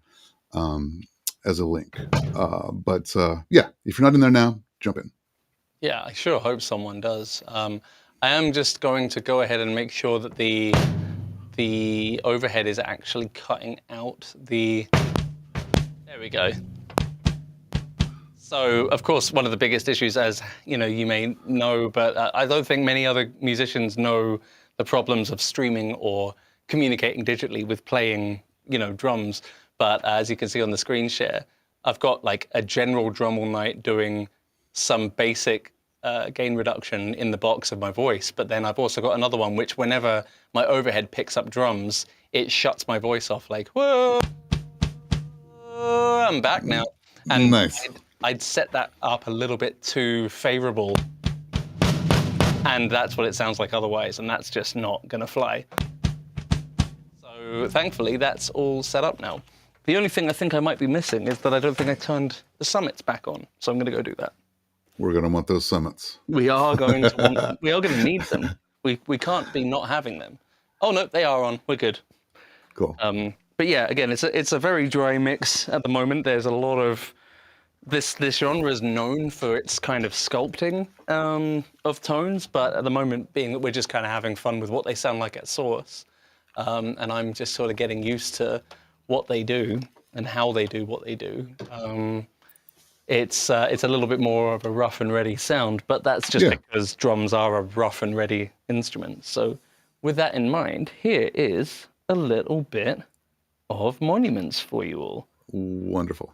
S1: as a link. But yeah, if you're not in there now, jump in.
S2: Yeah, I sure hope someone does. I am just going to go ahead and make sure that the overhead is actually cutting out the. There we go. So, of course, one of the biggest issues, as you may know, but I don't think many other musicians know the problems of streaming or communicating digitally with playing, drums. But as you can see on the screen share, I've got like a general drum all night doing some basic gain reduction in the box of my voice. But then I've also got another one, which whenever my overhead picks up drums, it shuts my voice off like, whoa, I'm back now. And
S1: nice.
S2: I'd set that up a little bit too favorable, and that's what it sounds like otherwise, and that's just not gonna fly. So thankfully, that's all set up now. The only thing I think I might be missing is that I don't think I turned the summits back on, so I'm gonna go do that.
S1: We're gonna want those summits.
S2: We are going to want them. We are gonna need them. We can't be not having them. Oh no, they are on. We're good.
S1: Cool.
S2: But yeah, again, it's a very dry mix at the moment. There's a lot of this genre is known for its kind of sculpting of tones, but at the moment, being that we're just kind of having fun with what they sound like at source, and I'm just sort of getting used to what they do and how they do what they do. It's a little bit more of a rough and ready sound, but that's just because drums are a rough and ready instrument. So with that in mind, here is a little bit of Monuments for you all.
S1: Wonderful.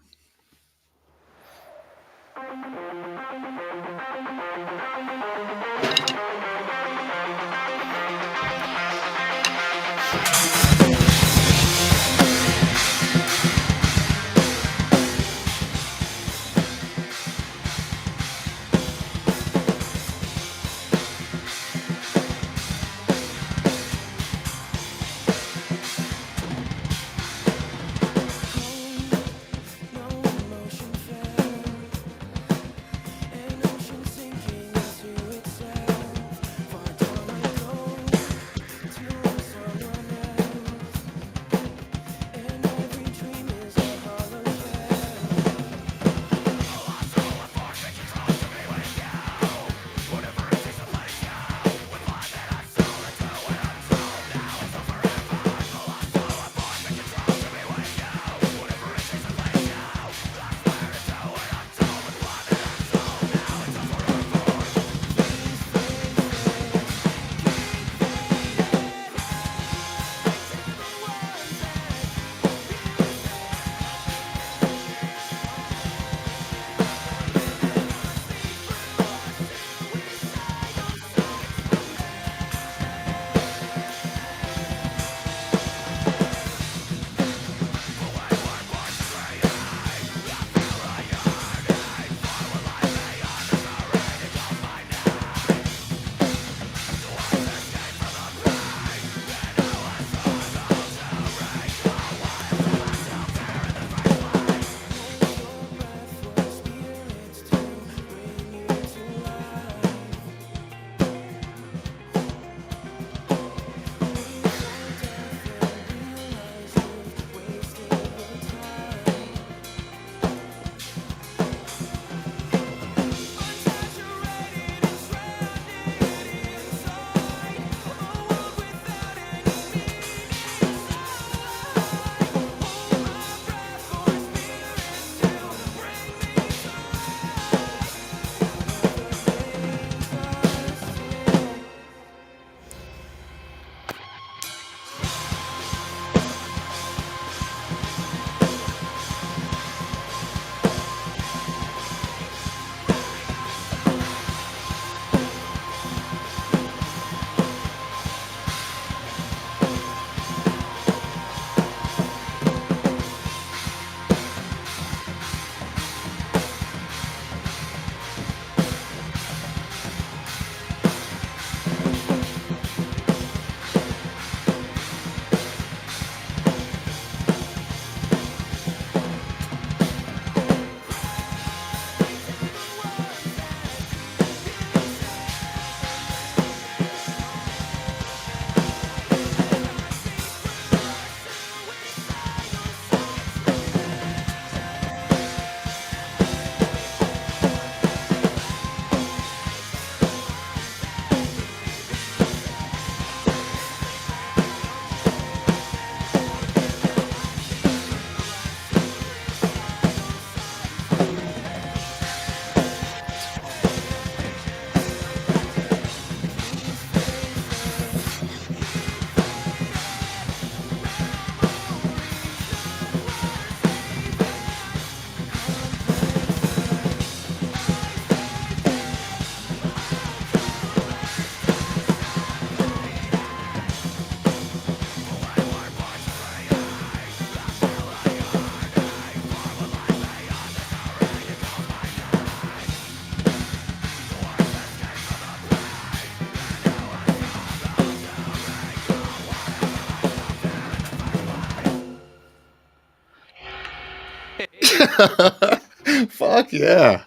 S1: Fuck yeah.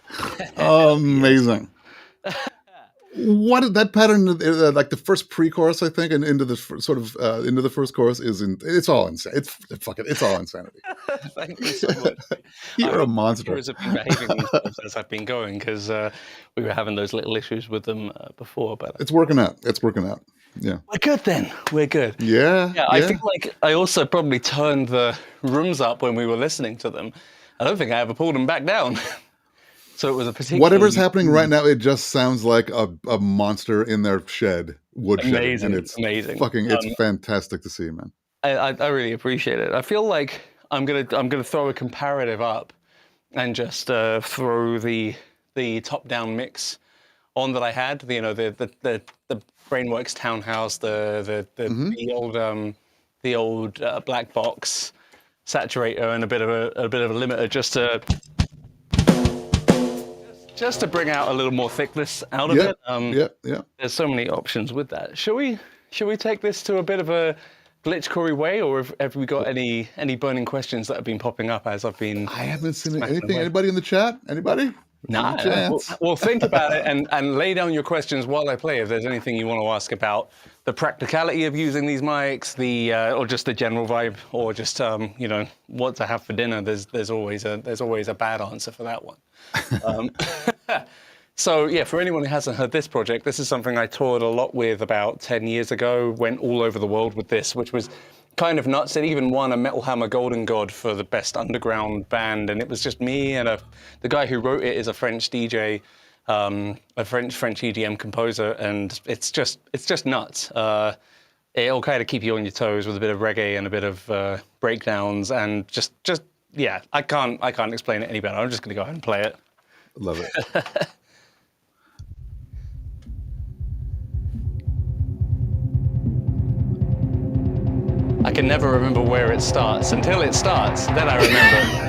S1: Amazing. What is that pattern? Like the first pre-chorus, I think, and into the sort of into the first chorus it's all insane. It's all insanity.
S2: Thank you so much. I
S1: You're a
S2: hope the
S1: monster.
S2: cameras have been behaving themselves as I've been going, because we were having those little issues with them before. But
S1: It's working out. It's working out. Yeah.
S2: we're good then. We're good.
S1: Yeah.
S2: Yeah, I feel like I also probably turned the rooms up when we were listening to them. I don't think I ever pulled them back down. So it was a particularly
S1: Whatever's happening right now, it just sounds like a monster in their shed, woodshed, and it's
S2: amazing.
S1: it's fantastic to see, man.
S2: I really appreciate it. I feel like I'm gonna throw a comparative up and just throw the top down mix on that I had. You know, the Brainworks Townhouse, the old black box saturator, and a bit of a limiter just to bring out a little more thickness out of it.
S1: Yeah.
S2: There's so many options with that. Should we take this to a bit of a glitchcore way, or have we got any burning questions that have been popping up as I've been?
S1: I haven't seen anything. Anybody in the chat? Anybody?
S2: No. Well, think about it and lay down your questions while I play. If there's anything you want to ask about the practicality of using these mics, or just the general vibe, or just you know, what to have for dinner, there's always a bad answer for that one. So yeah, for anyone who hasn't heard this project, this is something I toured a lot with about 10 years ago. Went all over the world with this, which was kind of nuts. It even won a Metal Hammer Golden God for the best underground band, and it was just me and the guy who wrote it is a French DJ, a French EDM composer, and it's just nuts. It'll kind of keep you on your toes with a bit of reggae and a bit of breakdowns, and just yeah, I can't explain it any better. I'm just gonna go ahead and play it.
S1: Love it.
S2: I can never remember where it starts. Until it starts, then I remember.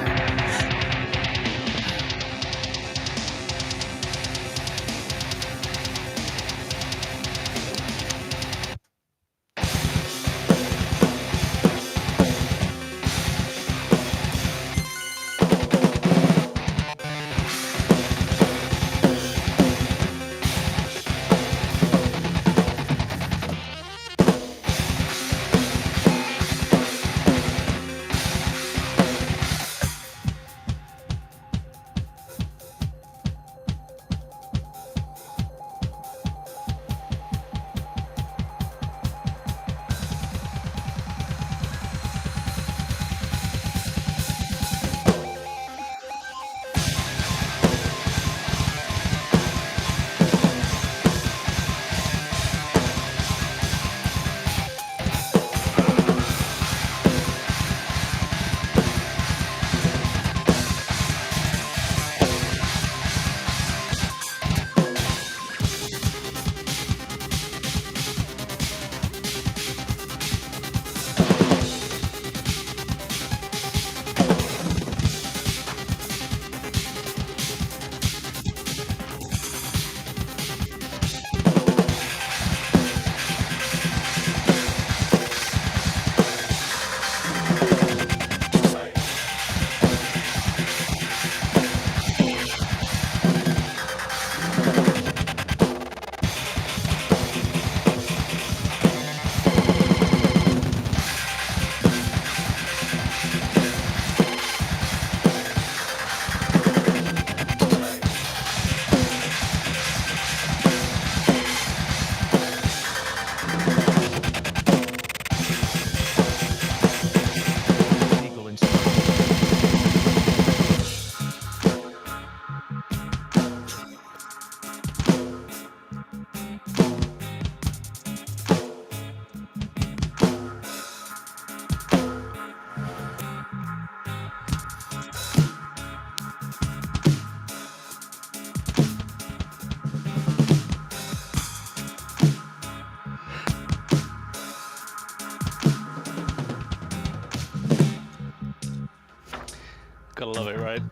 S2: Gotta love it, right?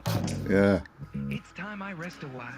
S1: Yeah.
S3: It's time I rest a while.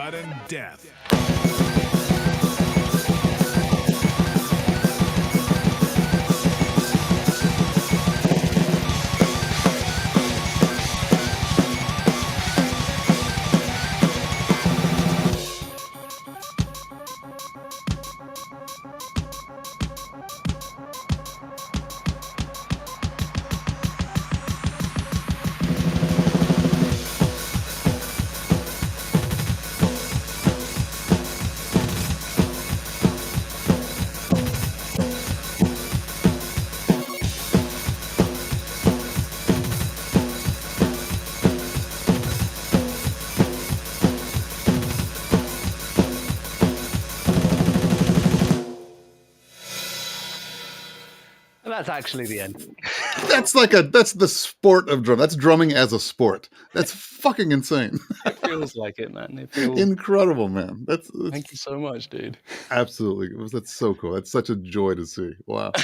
S4: sudden death.
S2: And that's actually the end.
S1: That's the sport of drum. That's drumming as a sport. That's fucking insane.
S2: It feels like it, man. It feels.
S1: Incredible, man. That's
S2: Thank you so much, dude.
S1: absolutely. That's so cool. That's such a joy to see. Wow.
S2: What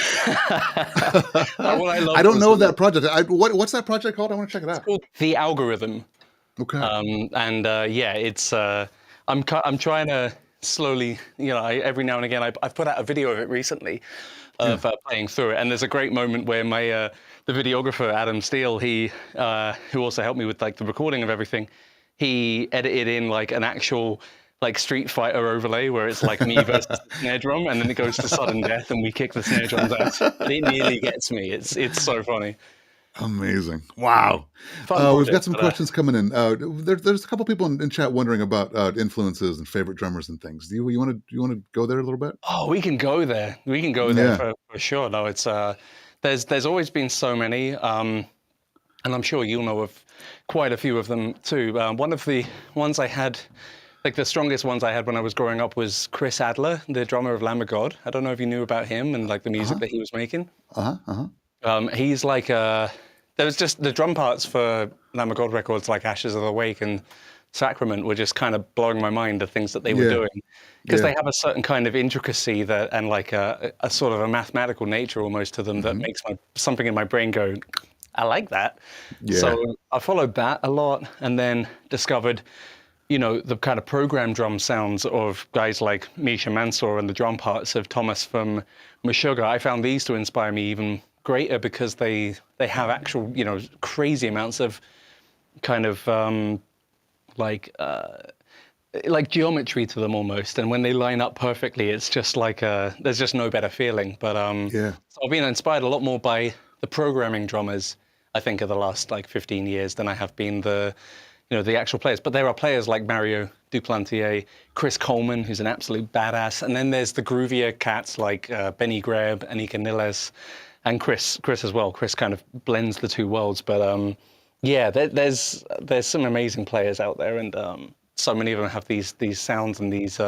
S2: I loved
S1: I don't
S2: was
S1: know that project. What's that project called? I want to check it out.
S2: called The Algorithm.
S1: Okay.
S2: Yeah, it's I'm trying to slowly, every now and again I've put out a video of it recently of playing through it, and there's a great moment where my the videographer Adam Steele, he who also helped me with like the recording of everything, he edited in like an actual like Street Fighter overlay where it's like me versus the snare drum, and then it goes to sudden death and we kick the snare drums out. But it nearly gets me. It's so funny.
S1: Amazing. Wow.
S2: Fun
S1: We've got
S2: project,
S1: some
S2: but,
S1: questions coming in. There's a couple people in chat wondering about influences and favorite drummers and things. Do you want to go there a little bit?
S2: Oh, we can go there. We can go there for sure. No, it's there's always been so many, and I'm sure you'll know of quite a few of them too. One of the ones I had, like the strongest ones I had when I was growing up, was Chris Adler, the drummer of Lamb of God. I don't know if you knew about him and like the music that he was making. He's like there was just the drum parts for Lamb of God records like Ashes of the Wake and Sacrament were just kind of blowing my mind, the things that they were doing, because they have a certain kind of intricacy that and like a sort of a mathematical nature almost to them that makes something in my brain go, I like that. So I followed that a lot, and then discovered, the kind of program drum sounds of guys like Misha Mansour and the drum parts of Thomas from Meshuggah. I found these to inspire me even greater because they have actual, crazy amounts of kind of like geometry to them almost, and when they line up perfectly, it's just like there's just no better feeling. But so I've been inspired a lot more by the programming drummers, I think, of the last like 15 years than I have been the actual players. But there are players like Mario Duplantier, Chris Coleman, who's an absolute badass, and then there's the groovier cats like Benny Greb, Anika Niles, and Chris as well. Chris kind of blends the two worlds, but there's some amazing players out there, and so many of them have these sounds and these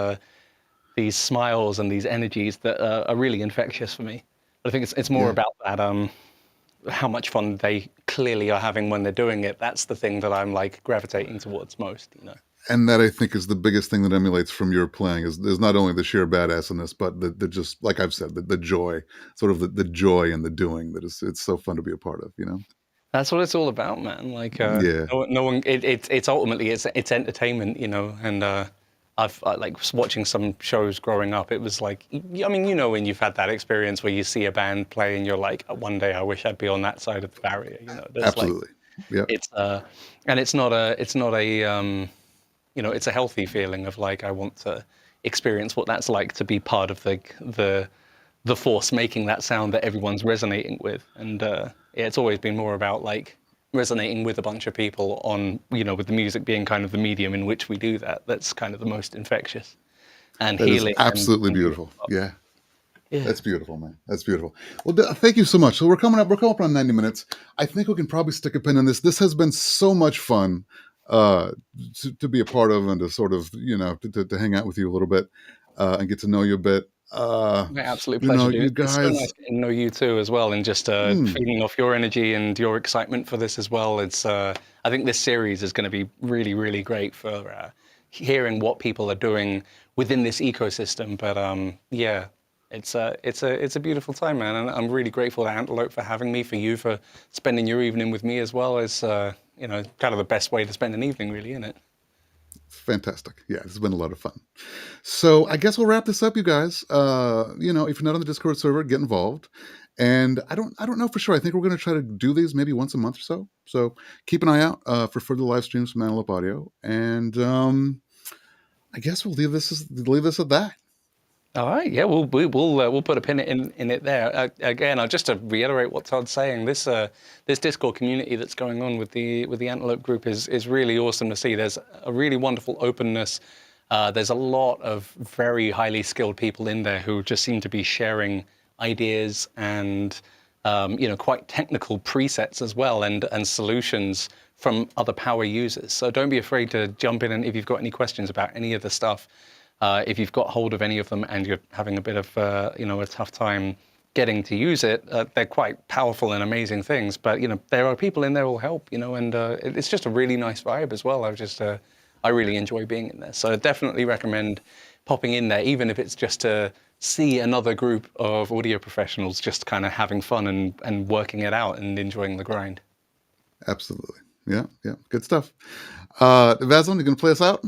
S2: smiles and these energies that are really infectious for me. But I think it's more about that, how much fun they clearly are having when they're doing it. That's the thing that I'm like gravitating towards most,
S1: And that, I think, is the biggest thing that emulates from your playing is not only the sheer badassiness, but the just, like I've said, the joy, sort of the joy in the doing that it's so fun to be a part of,
S2: That's what it's all about, man. Like, no one. It's ultimately it's entertainment, And I've like watching some shows growing up. It was like, I mean, when you've had that experience where you see a band play and you're like, one day I wish I'd be on that side of the barrier.
S1: Absolutely.
S2: It's and it's not a it's a healthy feeling of like I want to experience what that's like to be part of the force making that sound that everyone's resonating with. And it's always been more about like resonating with a bunch of people on, with the music being kind of the medium in which we do that. That's kind of the most infectious and
S1: that
S2: healing.
S1: Is absolutely beautiful. Yeah. That's beautiful, man. That's beautiful. Well, thank you so much. So we're coming up on 90 minutes. I think we can probably stick a pin in this. This has been so much fun to be a part of and to sort of, to hang out with you a little bit and get to know you a bit.
S2: My absolute pleasure, dude.
S1: You guys,
S2: it's so nice getting to know you too as well, and just feeding off your energy and your excitement for this as well. It's I think this series is going to be really, really great for hearing what people are doing within this ecosystem. But it's a beautiful time, man, and I'm really grateful to Antelope for having me, for you for spending your evening with me as well. As kind of the best way to spend an evening, really, isn't it?
S1: It's fantastic. Yeah, it's been a lot of fun. So I guess we'll wrap this up, you guys. You know, if you're not on the Discord server, get involved. And I don't know for sure. I think we're going to try to do these maybe once a month or so. So keep an eye out for further live streams from Antelope Audio. And I guess we'll leave this at that.
S2: All right, yeah, we'll put a pin in it there. Again, just to reiterate what Todd's saying, this Discord community that's going on with the Antelope group is really awesome to see. There's a really wonderful openness. There's a lot of very highly skilled people in there who just seem to be sharing ideas and quite technical presets as well and solutions from other power users. So don't be afraid to jump in, and if you've got any questions about any of the stuff. If you've got hold of any of them and you're having a bit of a tough time getting to use it, they're quite powerful and amazing things. But there are people in there who will help. And it's just a really nice vibe as well. I really enjoy being in there. So I definitely recommend popping in there, even if it's just to see another group of audio professionals just kind of having fun and working it out and enjoying the grind.
S1: Absolutely. Yeah. Good stuff. Vaslin, you going to play us out?